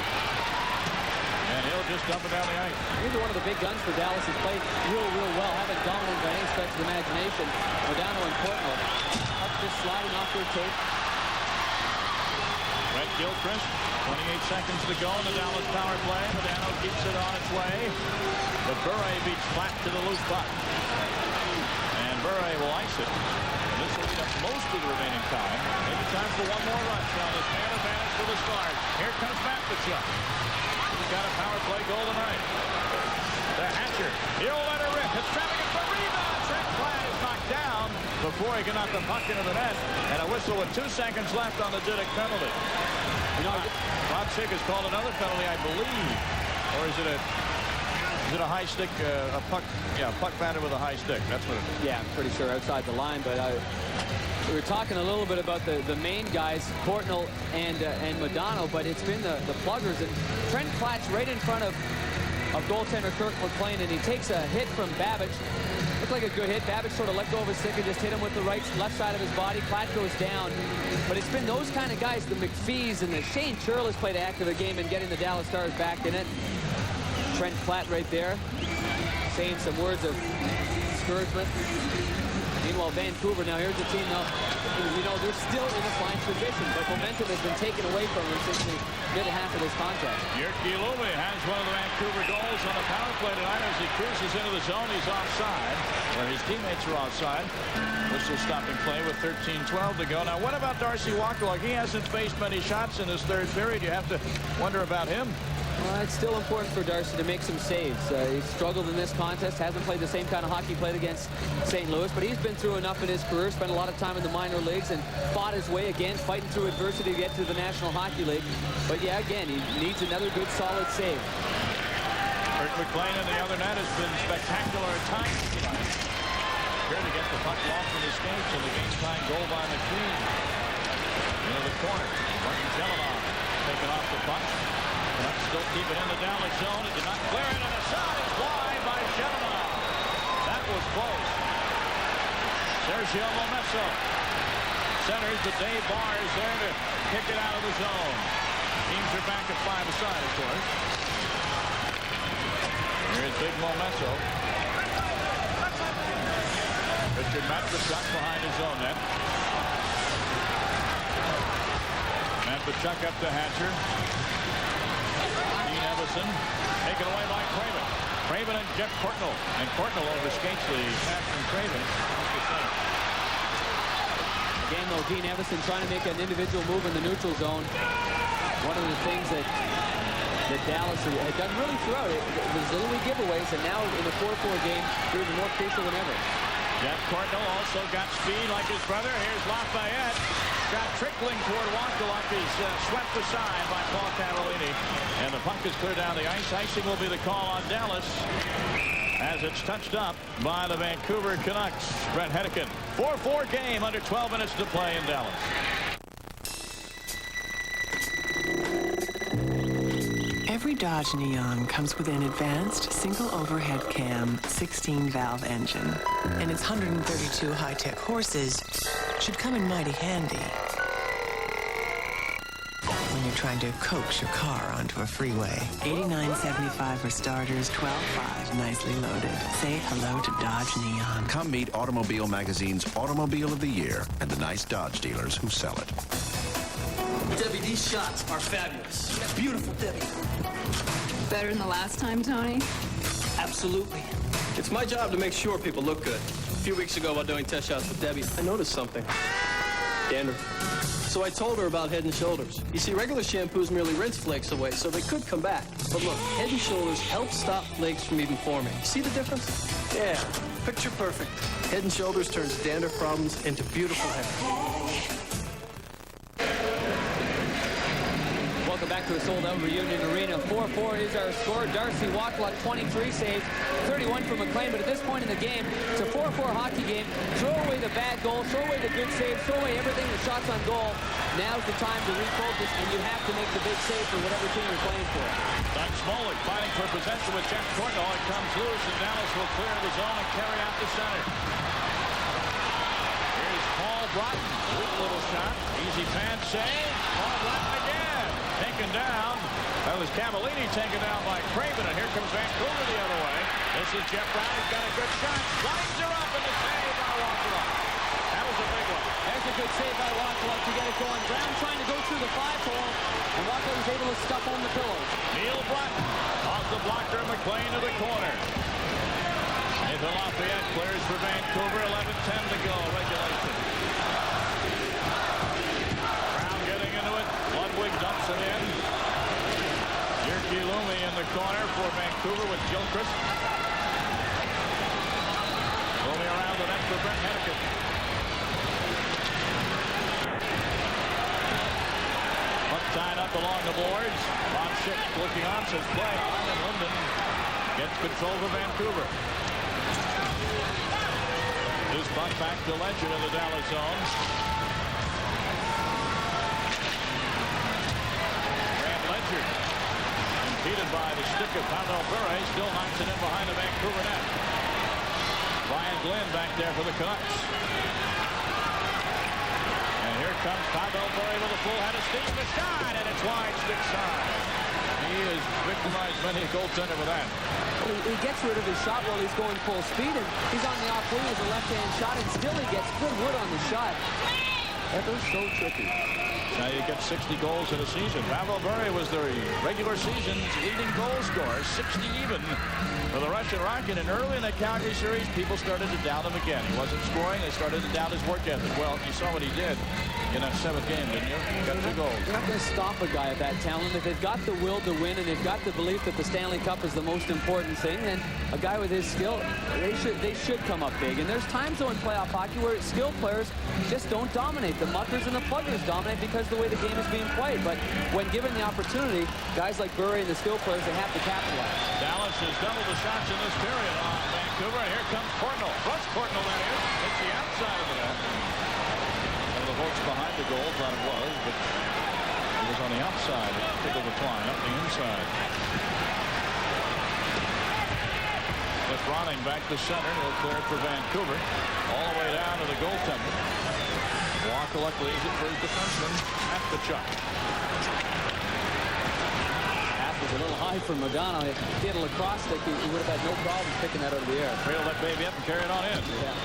And he'll just dump it down the ice. These are one of the big guns for Dallas. Has played real well. Haven't dominated by any stretch of the imagination. Modano and Courtnall. Up just sliding off their tape. Brett Gilchrist, 28 seconds to go in the Dallas power play. Modano keeps it on its way. But Bure beats flat to the loose puck. And Bure will ice it. And this will eat up most of the remaining time. Maybe time for one more rush. Now this man advantage for the Stars. Here comes Matvichuk. He's got a power play goal tonight. The Hatcher. He'll let her rip. It's traffic for rebound. Trent Platt is knocked down before he can knock the puck into the net. And a whistle with 2 seconds left on the Diddick penalty. You know, Bob Schick has called another penalty, I believe. Or is it a high stick, a puck? Yeah, puck batted with a high stick. That's what it is. Yeah, I'm pretty sure outside the line, but we were talking a little bit about the main guys, Courtnall and Modano, but it's been the pluggers. And Trent Platt's right in front of goaltender Kirk McLean, and he takes a hit from Babbage. Looked like a good hit. Babbage sort of let go of his stick and just hit him with the left side of his body. Platt goes down. But it's been those kind of guys, the McPhees and the Shane Churl has played an active game in getting the Dallas Stars back in it. Trent Platt right there, saying some words of discouragement. Meanwhile, Vancouver, now here's the team now, you know, they're still in a fine position, but momentum has been taken away from them since the middle half of this contest. Jyrki Lumme has one of the Vancouver goals on the power play tonight as he cruises into the zone. He's offside, or his teammates are offside. Whistle stopping play with 13:12 to go. Now, what about Darcy Walker? He hasn't faced many shots in this third period. You have to wonder about him. Well, it's still important for Darcy to make some saves. He's struggled in this contest, hasn't played the same kind of hockey he played against St. Louis, but he's been through enough in his career, spent a lot of time in the minor leagues, and fought his way again, fighting through adversity to get to the National Hockey League. But yeah, again, he needs another good, solid save. Kirk McLean in the other net has been spectacular at times tonight. Here to get the puck lost in his skates, and the game-tying goal by McPhee. Into the corner. Martin Jelenoff taking off the puck. Still keep it in the Dallas zone. It did not clear it, and a shot is wide by Jelenoff. That was close. Sergio Momesso centers, but Dave Barr is there to kick it out of the zone. Teams are back at 5-a-side, of course. Here's Big Momesso. Blanchard met the shot behind his own net. Matvichuk up to Hatcher. Dean Evison taken away by Craven. Craven and Jeff Courtnall. And Courtnall overskates the pass from Craven. Again, though, Dean Evison trying to make an individual move in the neutral zone. One of the things that Dallas had done really throughout it was the little giveaways, and now in the 4-4 game, they're even more crucial than ever. Jeff Courtnall also got speed like his brother. Here's Lafayette. Shot trickling toward Wakaluk. He's swept aside by Paul Cavallini. And the puck is cleared down the ice. Icing will be the call on Dallas as it's touched up by the Vancouver Canucks. Brent Hedican. 4-4 game under 12 minutes to play in Dallas. Every Dodge Neon comes with an advanced single overhead cam 16-valve engine, and its 132 high-tech horses should come in mighty handy when you're trying to coax your car onto a freeway. $89.75 for starters, $12.5 nicely loaded. Say hello to Dodge Neon. Come meet Automobile Magazine's Automobile of the Year and the nice Dodge dealers who sell it. Debbie, these shots are fabulous. Beautiful, Debbie. Better than the last time, Tony? Absolutely. It's my job to make sure people look good. A few weeks ago, while doing test shots with Debbie, I noticed something. Dandruff. So I told her about Head & Shoulders. You see, regular shampoos merely rinse flakes away, so they could come back. But look, Head & Shoulders helps stop flakes from even forming. See the difference? Yeah, picture perfect. Head & Shoulders turns dandruff problems into beautiful hair. Welcome back to a sold-out Reunion Arena. 4-4 is our score. Darcy Wakaluk, 23 saves, 31 for McLean. But at this point in the game, it's a 4-4 hockey game. Throw away the bad goal, throw away the good saves, throw away everything, the shots on goal. Now's the time to refocus, and you have to make the big save for whatever team you're playing for. Doug Smolik fighting for possession with Jeff Courtnall. It comes loose, and Dallas will clear the zone and carry out the center. Here's Paul Broughton. Good little shot. Easy pad save. Paul Broughton again. Taken down. That was Cavallini taken down by Craven, and here comes Vancouver the other way. This is Jeff Brown. He's got a good shot. Lines her up, and the save by Wakaluk. That was a big one. There's a good save by Wakaluk to get it going. Brown trying to go through the 5-hole, and Wakaluk was able to stuff home the pillows. Neil Broughton off the blocker. McLean to the corner. Nathan Lafayette clears for Vancouver. 11:10 to go. Regulation. Brown getting into it. Ludwig dumps it in. Jyrki Lumi in the corner for Vancouver with Gilchrist. Lumi around the net for Brent Hedican. Puck tied up along the boards. Von Schick looking on, says play on, and Linden gets control of Vancouver. This puck back to Ledger in the Dallas zone. Grant Ledger, impeded by the stick of Pavel Bure, still knocks it in behind the Vancouver net. Brian Glenn back there for the Canucks. And here comes Pavel Bure with a full head of steam. The shot, and it's wide, stick side. He has victimized many a goaltender with that. He gets rid of his shot while he's going full speed, and he's on the off wing as a left-hand shot, and still he gets good wood on the shot. Ever so tricky. Now you get 60 goals in a season. Pavel Bure was the regular season's leading goal scorer, 60 even for the Russian Rocket. And early in the Calgary series, people started to doubt him again. He wasn't scoring. They started to doubt his work ethic. Well, you saw what he did in that 7th game, didn't you? He got 2 goals. You're not going to stop a guy of that talent. If they've got the will to win and they've got the belief that the Stanley Cup is the most important thing, then a guy with his skill, they should come up big. And there's times, though, in playoff hockey where skilled players just don't dominate. The muckers and the pluggers dominate because the way the game is being played. But when given the opportunity, guys like Bure and the skilled players, they have to capitalize. Dallas has doubled the shots in this period on Vancouver. Here comes Courtnall. Russ Courtnall, that is. It's the outside of the net. One of the folks behind the goal thought it was, but it was on the outside. It tickled the twine up the inside. With Ronning back to center. He'll clear it for Vancouver. All the way down to the goaltender. Wakaluk leaves it for his defenseman, Matvichuk. Half was a little high for Modano. If he had a lacrosse stick, he would have had no problem picking that out of the air. Reel that baby up and carry it on in. Yeah.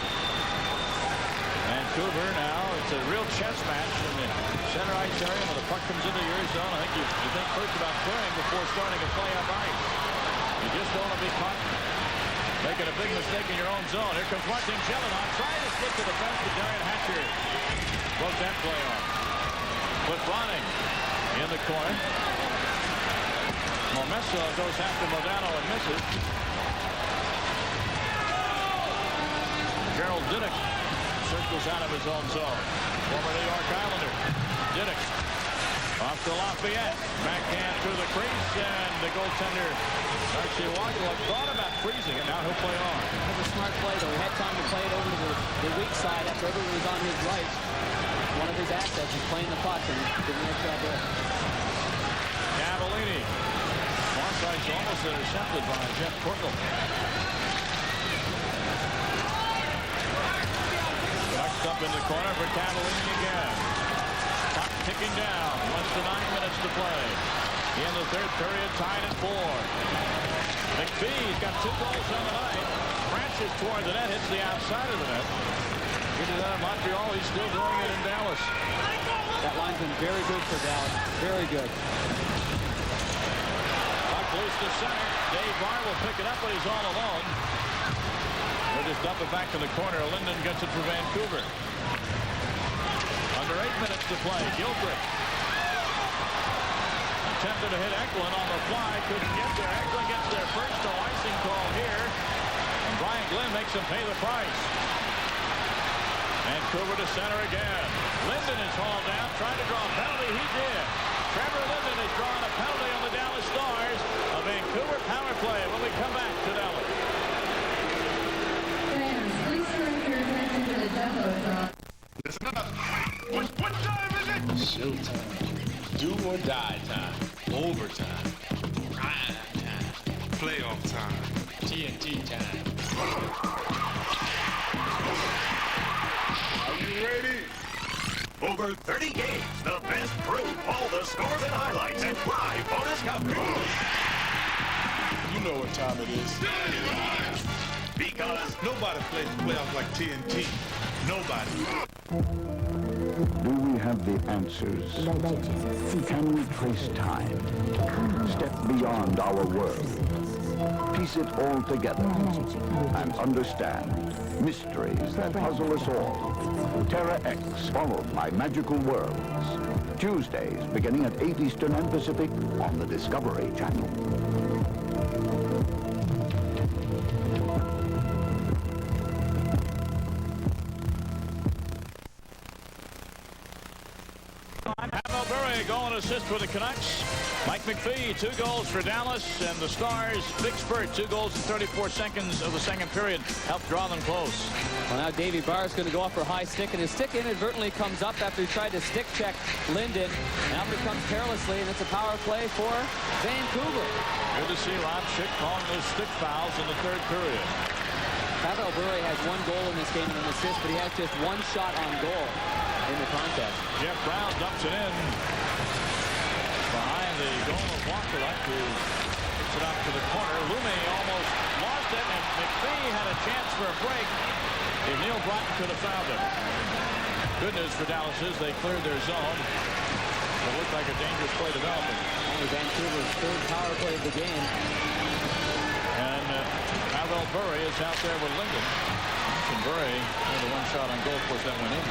Vancouver now. It's a real chess match in the center ice area when the puck comes into your zone. I think you think first about clearing before starting a play up ice. You just don't want to be caught making a big mistake in your own zone. Here comes Martin Gelinon trying to slip to the fence, but Darian Hatcher broke that play off. But Ronning in the corner. Momesso goes after Modano and misses. Gerald Diddick circles out of his own zone. Former New York Islander. Diddick off to Lafayette. Backhand through the crease, and the goaltender Darcy Wagler thought about freezing it. Now he'll play on. That was a smart play, though. He had time to play it over to the weak side after everyone was on his right. One of his assets is playing the puck, and he did a nice job there. Cavallini. Onside almost intercepted by Jeff Corkle. Tucked up in the corner for Cavallini again. Clock ticking down. Less than 9 minutes to play. In the third period, tied at 4. McPhee's got 2 goals on the night. Crashes toward the net, hits the outside of the net. He did that in Montreal. He's still doing it in Dallas. That line's been very good for Dallas. Very good. Puck loose to center. Dave Barr will pick it up, but he's all alone. They'll just dump it back in the corner. Linden gets it for Vancouver. Under 8 minutes to play. Gilchrist attempted to hit Eklund on the fly. Couldn't get there. Eklund gets there first. No icing call here. And Brian Glynn makes him pay the price. Vancouver to center again. Linden is hauled down. Trying to draw a penalty. He did. Trevor Linden has drawn a penalty on the Dallas Stars. A Vancouver power play when we come back to Dallas. Fans, please direct your attention to the jumbotron. Listen up. What time is it? Showtime. Do or die time. Overtime. Prime time. Playoff time. TNT time. Are you ready? Over 30 games, the best proof, all the scores and highlights, and live bonus coverage. You know what time it is. Because nobody plays playoffs like TNT. Nobody. Do we have the answers? Can we trace time? Step beyond our world. Piece it all together and understand mysteries that puzzle us all. Terra X, followed by Magical Worlds. Tuesdays, beginning at 8 Eastern and Pacific on the Discovery Channel. Goal and assist for the Canucks. Mike McPhee, 2 goals for Dallas, and the Stars, big spurt, 2 goals in 34 seconds of the second period, helped draw them close. Well, now Davey Barr is going to go up for high stick, and his stick inadvertently comes up after he tried to stick check Linden. Now it comes carelessly, and it's a power play for Vancouver. Good to see Rob Schick calling those stick fouls in the third period. Pavel Bure has 1 goal in this game and an assist, but he has just 1 shot on goal in the contest. Jeff Brown dumps it in behind the goal of Walker, who puts it out to the corner. Lume almost lost it, and McPhee had a chance for a break. If Neil Broughton could have found it. Good news for Dallas is they cleared their zone. It looked like a dangerous play developing. Only Vancouver's 3rd power play of the game. And Pavel Bure is out there with Linden. And Bure had the 1 shot on goal, of course, that went in.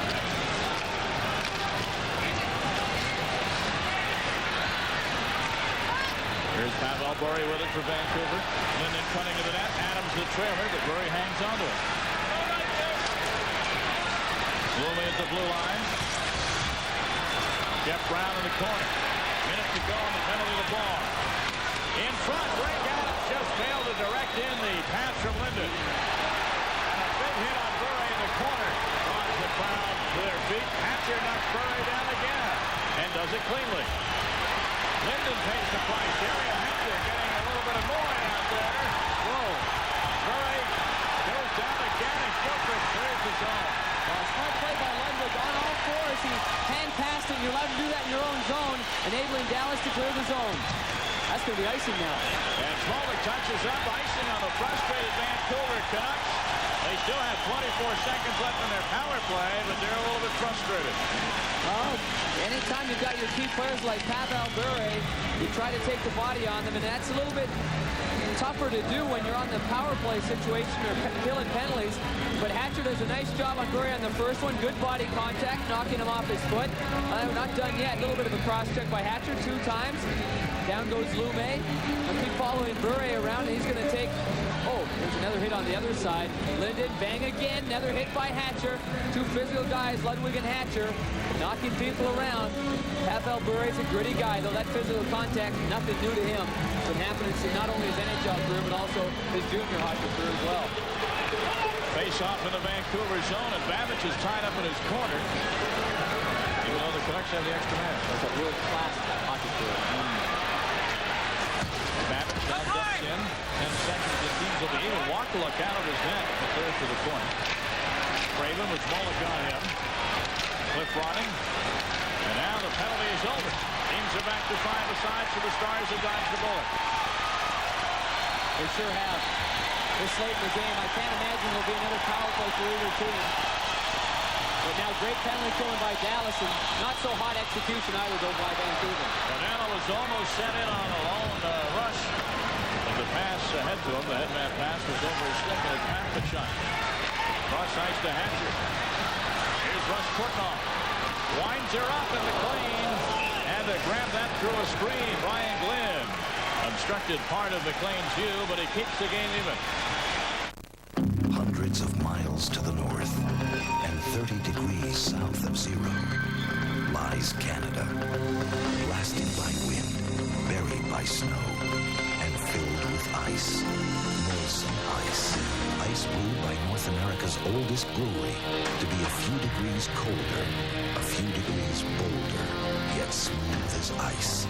Here's Pavel Bure with it for Vancouver. Linden cutting to the net. Adams the trailer, but Bure hangs onto it. Lume at the blue line. Jeff Brown in the corner. Minute to go in the middle of the ball. In front, Greg Adams just failed to direct in the pass from Linden. And a big hit on Bure in the corner. Draws the crowd to their feet. Hatcher knocks Bure down again and does it cleanly. Linden pays the price. Area Hatcher getting a little bit of noise out there. Whoa. Bure goes down again, and Gilchrist clears the zone. Well, smart play by Ludwig on all 4 as he hand passed it. You're allowed to do that in your own zone, enabling Dallas to clear the zone. That's going to be icing now. And Smolek touches up, icing on the frustrated Vancouver Canucks. A They still have 24 seconds left in their power play, but they're a little bit frustrated. Well, anytime you've got your key players like Pavel Bure, you try to take the body on them, and that's a little bit tougher to do when you're on the power play situation or killing penalties. But Hatcher does a nice job on Bure on the first one. Good body contact, knocking him off his foot. We're not done yet. A little bit of a cross check by Hatcher 2 times. Down goes Lume. I'll keep following Bure around, and he's going to take... Oh, there's another hit on the other side. Linden, bang again. Another hit by Hatcher. 2 physical guys, Ludwig and Hatcher, knocking people around. Pavel Bure's a gritty guy, though. That physical contact, nothing new to him. It's been happening to not only his NHL career, but also his junior hockey career as well. Face off in the Vancouver zone, and Babbage is tied up in his corner. Even though the Canucks have the extra man. That's a world-class hockey career. Babbage now ducks in. 10 seconds. The teams will be able to walk the luck out of his net. The third to the corner. Craven with Smolik on him. Cliff Ronning. And now the penalty is over. Teams are back to 5 asides, so the Stars have dodged the bullet. They sure have. This late in the game, I can't imagine there'll be another power play for either team. But now great penalty killing by Dallas, and not so hot execution either, though, by Vancouver. Bonanno was almost sent in on a lone rush. But the pass ahead to him, the headman pass was over his stick, and it cracked the shot. Cross ice to Hatcher. Here's Russ Courtnall. Winds her up in the clean, and to grab that through a screen, Brian Glynn. Obstructed part of McLean's view, but he keeps the game even. Hundreds of miles to the north and 30 degrees south of zero lies Canada, blasted by wind, buried by snow, and filled with ice. Molson Ice. Ice brewed by North America's oldest brewery to be a few degrees colder, a few degrees bolder, yet smooth as ice.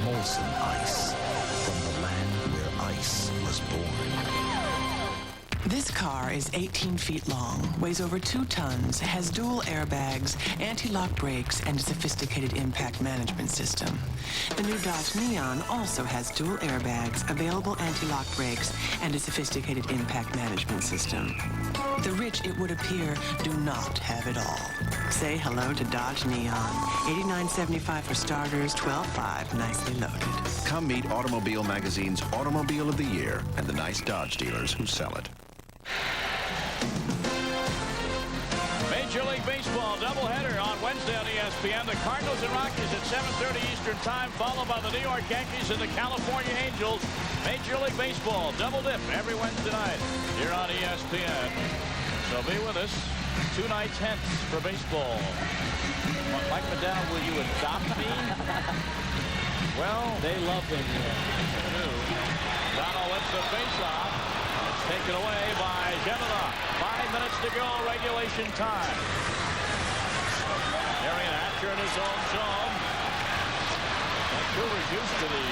Molson Ice. From the land where ice was born. This car is 18 feet long, weighs over 2 tons, has dual airbags, anti-lock brakes, and a sophisticated impact management system. The new Dodge Neon also has dual airbags, available anti-lock brakes, and a sophisticated impact management system. The rich, it would appear, do not have it all. Say hello to Dodge Neon. $89.75 for starters, $12.5 nicely loaded. Come meet Automobile Magazine's Automobile of the Year and the nice Dodge dealers who sell it. Major League Baseball doubleheader on Wednesday on ESPN. The Cardinals and Rockies at 7:30 Eastern Time, followed by the New York Yankees and the California Angels. Major League Baseball double dip every Wednesday night here on ESPN. So be with us 2 nights hence for baseball. Mike McDowell, will you adopt me? Well, they love him. Donald lets the face-off. It's taken away by Zhebanov. 5 minutes to go, regulation time. Darian Hatcher in his own zone. Vancouver's used to the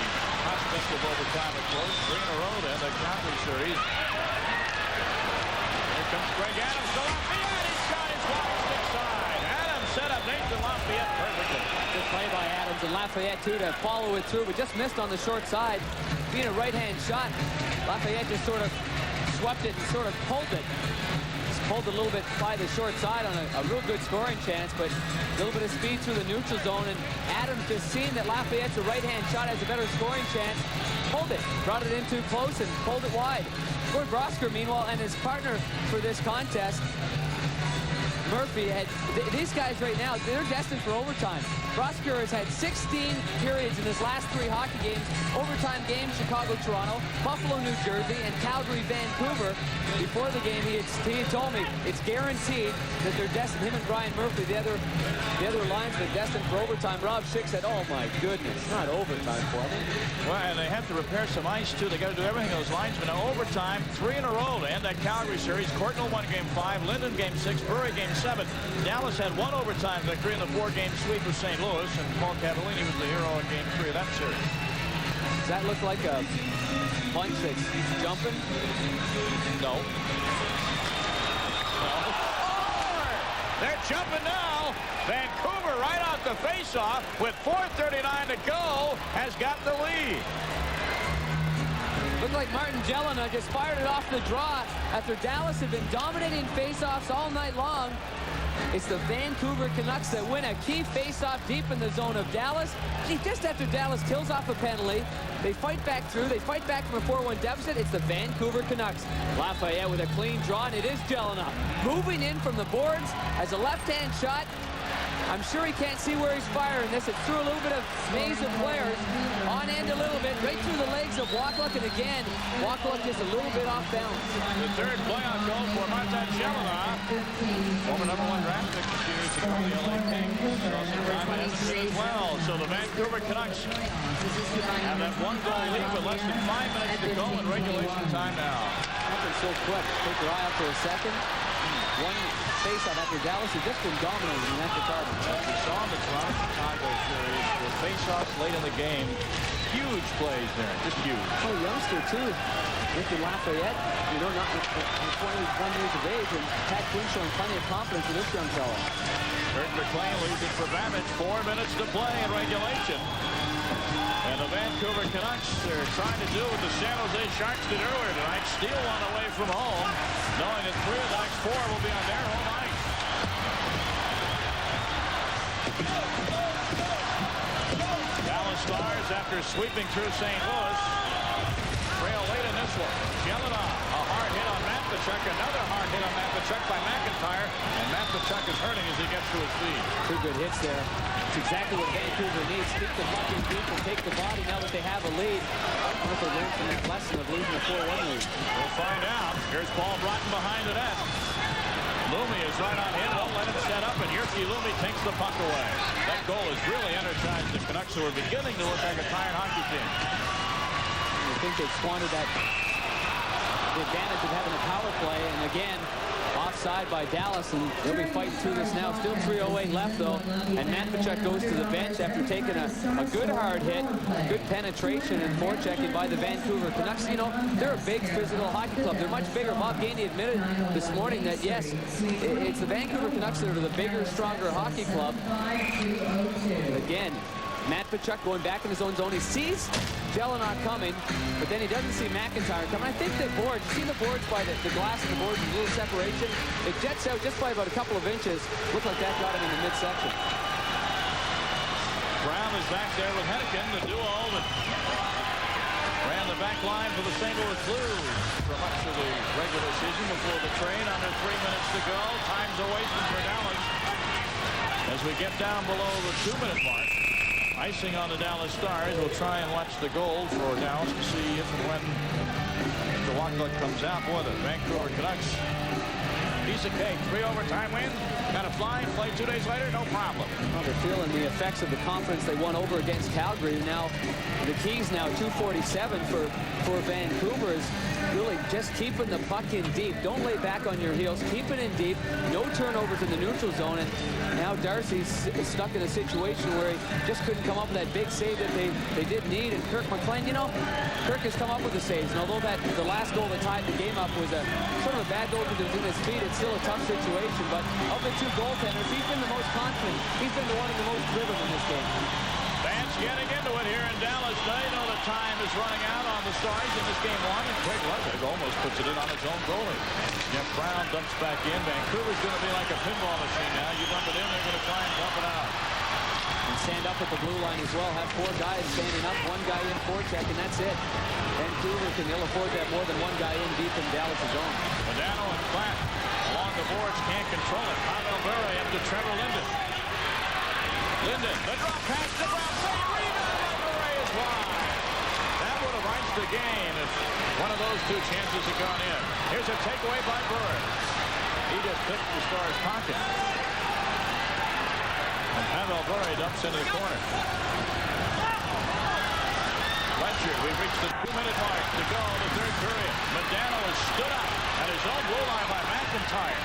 prospect of overtime, of course. 3 in a row then, the Calgary series. Here comes Greg Adams to Lafayette. He's shot his wide stick side. Adams set up Nathan Lafayette perfectly. Good play by Adams and Lafayette, too, to follow it through, but just missed on the short side. Being a right-hand shot, Lafayette just sort of swept it and sort of pulled it. Just pulled a little bit by the short side on a real good scoring chance, but a little bit of speed through the neutral zone, and Adams just seeing that Lafayette's a right-hand shot has a better scoring chance, pulled it, brought it in too close and pulled it wide. Gord Brosker, meanwhile, and his partner for this contest, Murphy, had these guys right now, they're destined for overtime. Brosker has had 16 periods in his last 3 hockey games. Overtime games, Chicago, Toronto, Buffalo, New Jersey, and Calgary, Vancouver. Before the game, he had told me it's guaranteed that they're destined, him and Brian Murphy, the other linesman, destined for overtime. Rob Schick said, oh my goodness, not overtime for them. Well, and they have to repair some ice, too. They got to do everything, those linesmen. Now, overtime, 3 in a row to end that Calgary series. Courtnall won Game 5, Linden Game 6, Bury Game 7. Dallas had 1 overtime victory in the 4-game sweep of St. Louis, and Paul Cavallini was the hero in Game 3 of that series. Does that look like a punch that's jumping? No. They're jumping now. Vancouver right out the face-off with 4:39 to go has got the lead. Looked like Martin Jelena just fired it off the draw after Dallas had been dominating faceoffs all night long. It's the Vancouver Canucks that win a key faceoff deep in the zone of Dallas. Just after Dallas kills off a penalty, they fight back through. They fight back from a 4-1 deficit. It's the Vancouver Canucks. Lafayette with a clean draw, and it is Jelena moving in from the boards as a left-hand shot. I'm sure he can't see where he's firing this. It's through a little bit of maze of players. On end a little bit, right through the legs of Wachtluck, and again, Wachtluck just a little bit off balance. The third playoff goal for Martin Jelena, former #1 draft pick a few years ago, the LA Kings. As well. So the Vancouver Canucks have that 1-goal lead with less than 5 minutes to go in regulation time now. Happened so quick. Take your eye out for a second. One face-off after Dallas has just been dominating in that department. As we saw in the Toronto Chicago series, the face-offs late in the game, huge plays there, just huge. Oh, youngster too, Ricky Lafayette. You know, not 21 years of age, and Pat Quinn showing plenty of confidence in this young fellow. Kirk McLean leads it for Babbage. 4 minutes to play in regulation. And the Vancouver Canucks are trying to do what the San Jose Sharks did earlier tonight, steal one away from home, knowing that 3 of the next 4 will be on their home ice. Dallas Stars, after sweeping through St. Louis, trail late in this one. Jelena, a hard hit on Matvichuk, another hard hit on Matvichuk by McIntyre, and Matvichuk is hurting as he gets to his feet. 2 good hits there. It's exactly what Vancouver needs. Keep the puck in deep and take the body now that they have a lead. I wonder if they learned from that lesson of losing a 4-1 lead. We'll find out. Here's Paul Broughton behind the net. Lumi is right on him. Won't let him set up, and Jyrki Lumi takes the puck away. That goal has really energized the Canucks, who are beginning to look like a tired hockey team. I think they've squandered the advantage of having a power play, and again, offside by Dallas, and they'll be fighting through this now. Still 3:08 left, though, and Matvichuk goes to the bench after taking a good hard hit, good penetration and forechecking by the Vancouver Canucks. You know, they're a big physical hockey club. They're much bigger. Bob Gainey admitted this morning that, yes, it's the Vancouver Canucks that are the bigger, stronger hockey club. Again, Matvichuk going back in his own zone. He sees Jelena coming, but then he doesn't see McIntyre coming. I think the boards, you see the boards by the glass of the boards, a little separation. It jets out just by about a couple of inches. Looked like that got him in the midsection. Brown is back there with Hennigan, the duo that ran the back line for the St. Louis Blues for much of the regular season before the trade. Under 3 minutes to go. Time's a wasting for Dallas. As we get down below the 2-minute mark. Icing on the Dallas Stars. We'll try and watch the goal for Dallas to see if and when the Wachtluck comes out. Boy, the Vancouver Canucks, piece of cake. 3 overtime win. Got to fly and play 2 days later, no problem. Well, they're feeling the effects of the conference they won over against Calgary. Now, the keys now 247 for Vancouver is really just keeping the puck in deep. Don't lay back on your heels. Keep it in deep. No turnovers in the neutral zone. And now Darcy's stuck in a situation where he just couldn't come up with that big save that they did need. And Kirk McLean, you know, Kirk has come up with the saves. And although the last goal that tied the game up was a sort of a bad goal because it was in his feet, it's still a tough situation. But of the 2 goaltenders, he's been the most confident. He's been the one the most driven in this game. Fans getting into it here in Dallas. They know the time is running out on the Stars in this game 1. And Craig Ludwig almost puts it in on his own goalie. Jeff Brown dumps back in. Vancouver's going to be like a pinball machine now. You dump it in, they're going to try and dump it out. And stand up at the blue line as well. Have 4 guys standing up, 1 guy in forecheck, and that's it. Vancouver can ill afford to have more than 1 guy in deep in Dallas' zone. Modano and Platt along the boards can't control it. Pavel Bure up to Trevor Linden. Linden, the drop pass to Brown. Rebound. Bure is wide. That would have iced the game if one of those 2 chances had gone in. Here's a takeaway by Bure. He just picked the Stars' pocket. And Pavel Bure dumps into the corner. Fletcher, we've reached the 2-minute mark to go in the 3rd period. Modano is stood up at his own blue line by McIntyre.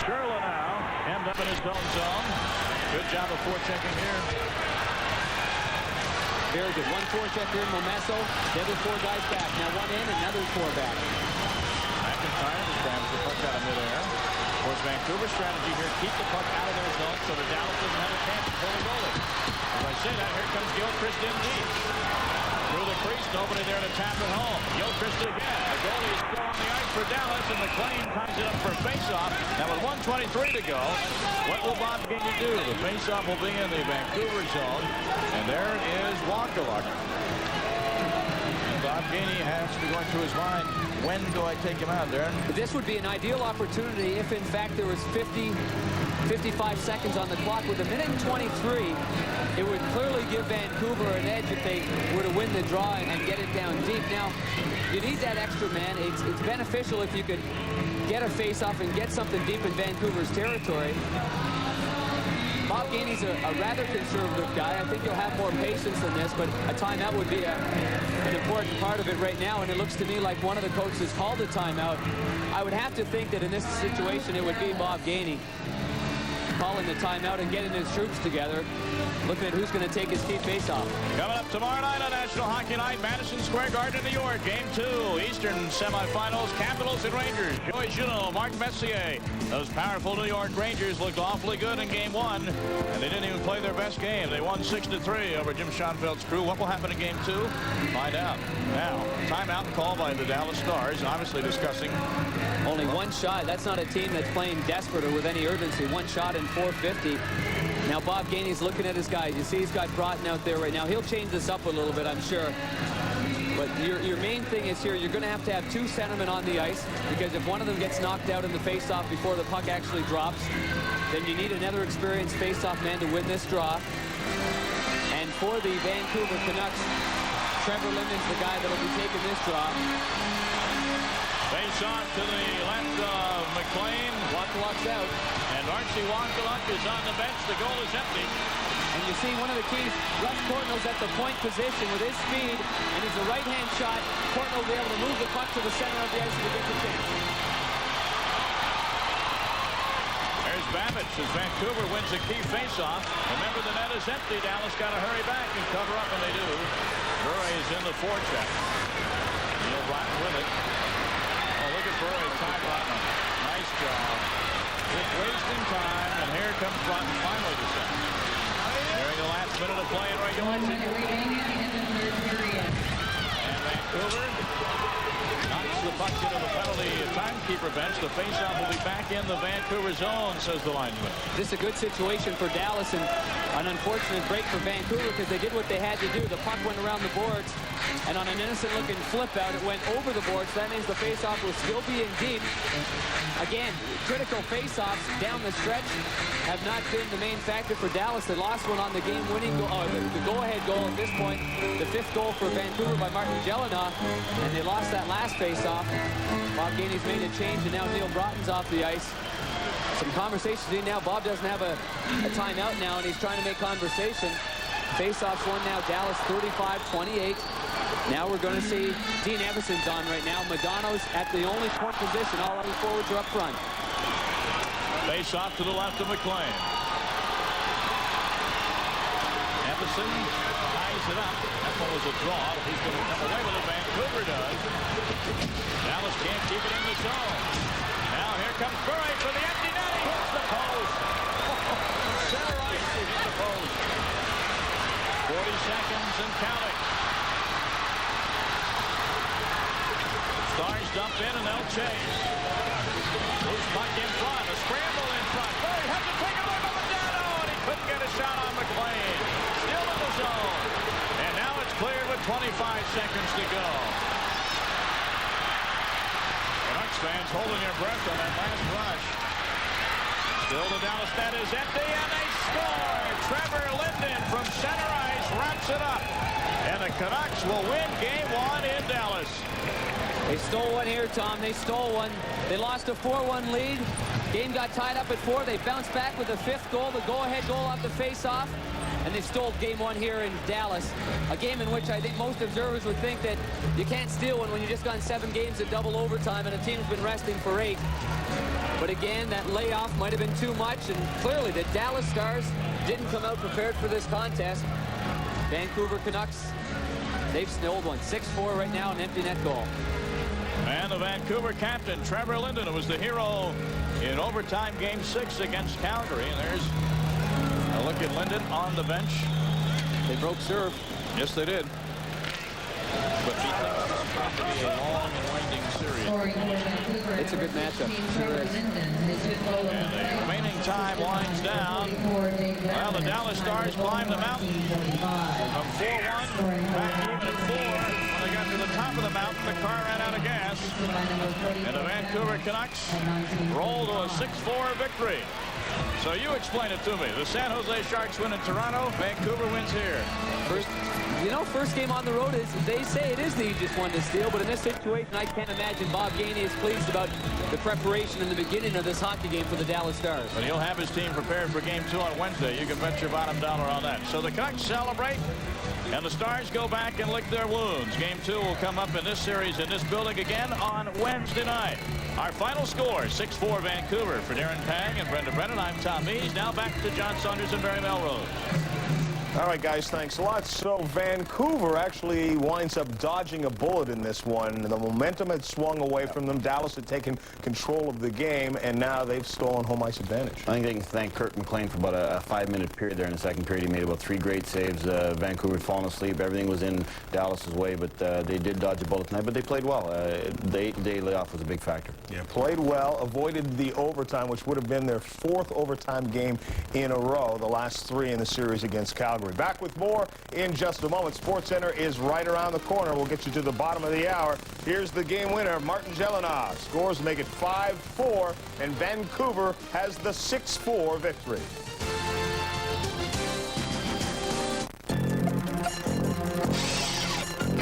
Skurla now, hemmed up in his own zone. Good job of forechecking here. Very good. 1 forecheck here in Momesso. The other 4 guys back. Now 1 in, another 4 back. McIntyre just grabs the puck out of midair. Of course, Vancouver's strategy here, keep the puck out of their zone so that Dallas doesn't have a chance to pull the goalie. As I say that, here comes Gilchrist in deep. nobody there to tap it home. Gilchrist again. The goalie is still on the ice for Dallas, and McLean ties it up for faceoff. Now with 1:23 to go, what will Bob Gainey do? The faceoff will be in the Vancouver zone, and there is Wakaluk. Bob Gainey has to be going through his mind, when do I take him out, Darren? This would be an ideal opportunity if, in fact, there was 55 seconds on the clock. With a minute and 23, it would clearly give Vancouver an edge if they were to win the draw and get it down deep. Now, you need that extra man. It's beneficial if you could get a face-off and get something deep in Vancouver's territory. Bob Gainey's a rather conservative guy. I think he'll have more patience than this, but a timeout would be an important part of it right now, and it looks to me like one of the coaches called a timeout. I would have to think that in this situation it would be Bob Gainey calling the timeout and getting his troops together, looking at who's going to take his key face-off. Coming up tomorrow night on National Hockey Night, Madison Square Garden in New York. Game 2, Eastern semifinals, Capitals and Rangers. Joey Juneau, Mark Messier. Those powerful New York Rangers looked awfully good in Game 1, and they didn't even play their best game. They won 6-3 over Jim Schoenfeld's crew. What will happen in Game 2? Find out. Now, timeout called by the Dallas Stars, obviously discussing only one shot. That's not a team that's playing desperate or with any urgency. One shot in 450. Now Bob Gainey's looking at his guys. You see he's got Broughton out there right now. He'll change this up a little bit, I'm sure. But your main thing is here, you're going to have two centermen on the ice, because if one of them gets knocked out in the faceoff before the puck actually drops, then you need another experienced faceoff man to win this draw. And for the Vancouver Canucks, Trevor Linden's the guy that'll be taking this draw. Face off to the left of McLean. Wakaluk's out. And Archie Wakaluk is on the bench. The goal is empty. And you see one of the keys, Russ Courtnall's at the point position with his speed, and he's a right-hand shot. Courtnall will be able to move the puck to the center of the ice and get the chance. There's Babbage as Vancouver wins a key face-off. Remember, the net is empty. Dallas got to hurry back and cover up, and they do. Bure is in the forecheck. Neil Broughton with it. Oh, look at Bure time Broughton. Nice job. Just wasting time, and here comes Broughton finally to center. During the last minute of play in regulation. And Vancouver knocks the puck into the penalty timekeeper bench. The faceoff will be back in the Vancouver zone, says the linesman. This is a good situation for Dallas, and an unfortunate break for Vancouver because they did what they had to do. The puck went around the boards, and on an innocent-looking flip-out, it went over the boards. That means the faceoff will still be in deep. Again, critical faceoffs down the stretch have not been the main factor for Dallas. They lost one on the game-winning goal, the go-ahead goal at this point, the 5th goal for Vancouver by Martin Jelena, and they lost that last faceoff. Bob Gainey's made a change, and now Neil Broughton's off the ice. Some conversations now. Bob doesn't have a timeout now, and he's trying to make conversation. Faceoffs won now. Dallas 35-28. Now we're going to see Dean Everson's on right now. Madonna's at the only point position. All other forwards are up front. Face off to the left of McLean. Everson ties it up. That one was a draw. He's going to come away with it. Vancouver does. Dallas can't keep it in the zone. Now here comes Bure for the empty net. He hits the post. Center ice, he hit the post. 40 seconds and counting. Stars dumped in and they'll chase. Loose puck in front. A scramble in front. Bure had to take a look at Madonna, and he couldn't get a shot on McLean. Still in the zone. And now it's cleared with 25 seconds to go. Canucks fans holding their breath on that last rush. Still the Dallas net is empty, and they score. Trevor Linden from center ice wraps it up. And the Canucks will win Game 1 in Dallas. They stole one here, Tom. They stole one. They lost a 4-1 lead. Game got tied up at 4. They bounced back with the 5th goal, the go-ahead goal off the face-off. And they stole Game 1 here in Dallas. A game in which I think most observers would think that you can't steal one when you've just gone 7 games in double overtime and a team's been resting for 8. But again, that layoff might have been too much, and clearly the Dallas Stars didn't come out prepared for this contest. Vancouver Canucks, they've snowed one. 6-4 right now, an empty net goal. And the Vancouver captain, Trevor Linden, who was the hero in overtime Game 6 against Calgary. And there's a look at Linden on the bench. They broke serve. Yes, they did. But be a long and winding series. It's a good matchup. Sure is. And the remaining time winds down. Well, the Dallas Stars climbed the mountain from 4-1 back even at 4. When they got to the top of the mountain, the car ran out of gas. And the Vancouver Canucks rolled to a 6-4 victory. So you explain it to me. The San Jose Sharks win in Toronto. Vancouver wins here. First game on the road is, they say it is the easiest one to steal, but in this situation, I can't imagine Bob Gainey is pleased about the preparation in the beginning of this hockey game for the Dallas Stars. But he'll have his team prepared for Game 2 on Wednesday. You can bet your bottom dollar on that. So the Canucks celebrate, and the Stars go back and lick their wounds. Game 2 will come up in this series in this building again on Wednesday night. Our final score, 6-4 Vancouver. For Darren Pang and Brenda Brennan, I'm Tom Mees. Now back to John Saunders and Barry Melrose. All right, guys, thanks a lot. So Vancouver actually winds up dodging a bullet in this one. The momentum had swung away from them. Dallas had taken control of the game, and now they've stolen home ice advantage. I think they can thank Kirk McLean for about a 5-minute period there in the second period. He made about 3 great saves. Vancouver had fallen asleep. Everything was in Dallas's way, but they did dodge a bullet tonight, but they played well. The layoff was a big factor. Yeah, played well, avoided the overtime, which would have been their 4th overtime game in a row, the last 3 in the series against Calgary. Back with more in just a moment. SportsCenter is right around the corner. We'll get you to the bottom of the hour. Here's the game winner, Martin Gelinas. Scores make it 5-4, and Vancouver has the 6-4 victory.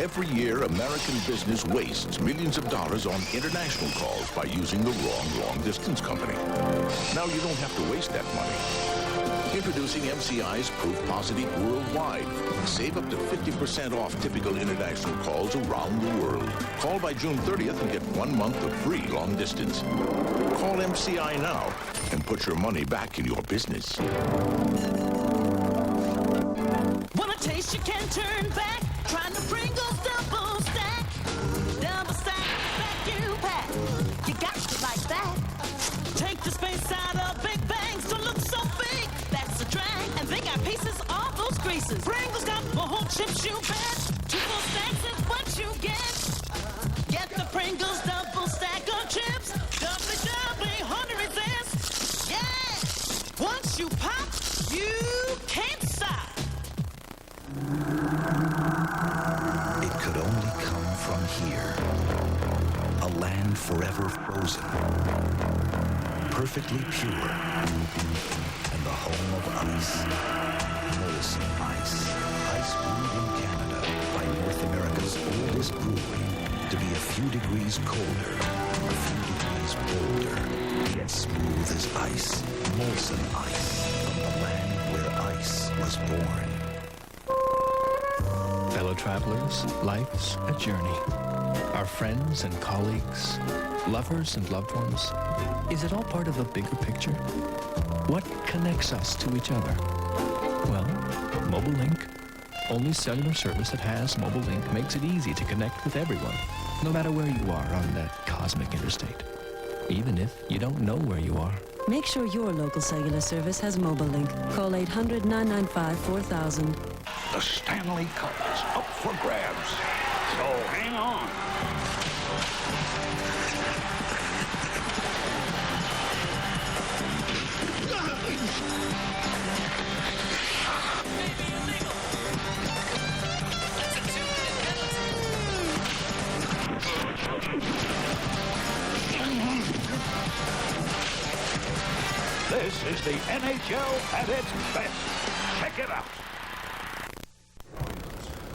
Every year, American business wastes millions of dollars on international calls by using the wrong long-distance company. Now you don't have to waste that money. Introducing MCI's Proof Positive Worldwide. Save up to 50% off typical international calls around the world. Call by June 30th and get 1 month of free long distance. Call MCI now and put your money back in your business. Want a taste you can't turn back? Trying to Pringles double stack. Double stack, vacuum pack. You got to like that. Take the space out of Big Bangs to look so big. That's a drag, and they got pieces of those greases. Pringles got the whole chips, you bet. 2 full stacks is what you get. Get the Pringles double stack of chips. Doubly, 100 resist. Yeah! Once you pop, you can't stop. It could only come from here. A land forever frozen. Perfectly pure. And the home of ice. Molson Ice. Ice brewed in Canada by North America's oldest brewery. To be a few degrees colder, a few degrees bolder, yet smooth as ice. Molson Ice. From the land where ice was born. Fellow travelers, life's a journey. Our friends and colleagues, lovers and loved ones, is it all part of a bigger picture? What connects us to each other? Well, Mobile Link. Only cellular service that has Mobile Link makes it easy to connect with everyone, no matter where you are on that cosmic interstate, even if you don't know where you are. Make sure your local cellular service has Mobile Link. Call 800-995-4000. The Stanley Cup is up for grabs, so hang on. This is the NHL at its best. Check it out.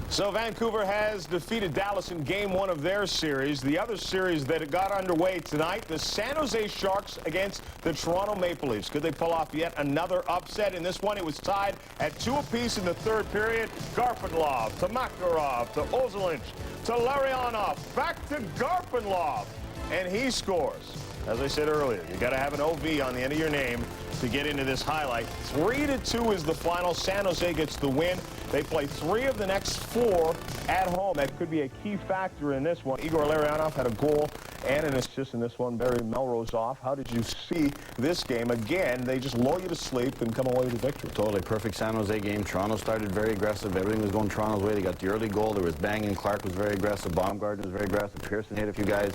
So Vancouver has defeated Dallas in Game 1 of their series. The other series that got underway tonight, the San Jose Sharks against the Toronto Maple Leafs. Could they pull off yet another upset? In this one, it was tied at 2 apiece in the third period. Garpenlov to Makarov to Ozolinsh to Larionov. Back to Garpenlov. And he scores. As I said earlier, you got to have an OV on the end of your name to get into this highlight. 3-2 is the final. San Jose gets the win. They play 3 of the next 4 at home. That could be a key factor in this one. Igor Larionov had a goal and an assist in this one. Barry Melrose off. How did you see this game? Again, they just lull you to sleep and come away with a victory. Totally perfect San Jose game. Toronto started very aggressive. Everything was going Toronto's way. They got the early goal. There was banging. Clark was very aggressive. Baumgarten was very aggressive. Pearson hit a few guys.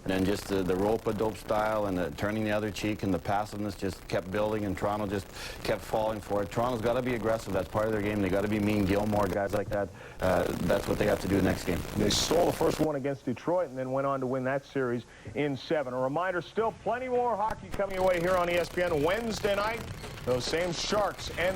And then just the rope-a-dope style and the turning the other cheek and the passiveness just kept building, and Toronto just kept falling for it. Toronto's got to be aggressive. That's part of their game. They got to be mean. Gilmore, guys like that. That's what they have to do next game. They stole the first one against Detroit and then went on to win that series in 7. A reminder, still plenty more hockey coming your way here on ESPN Wednesday night. Those same Sharks and the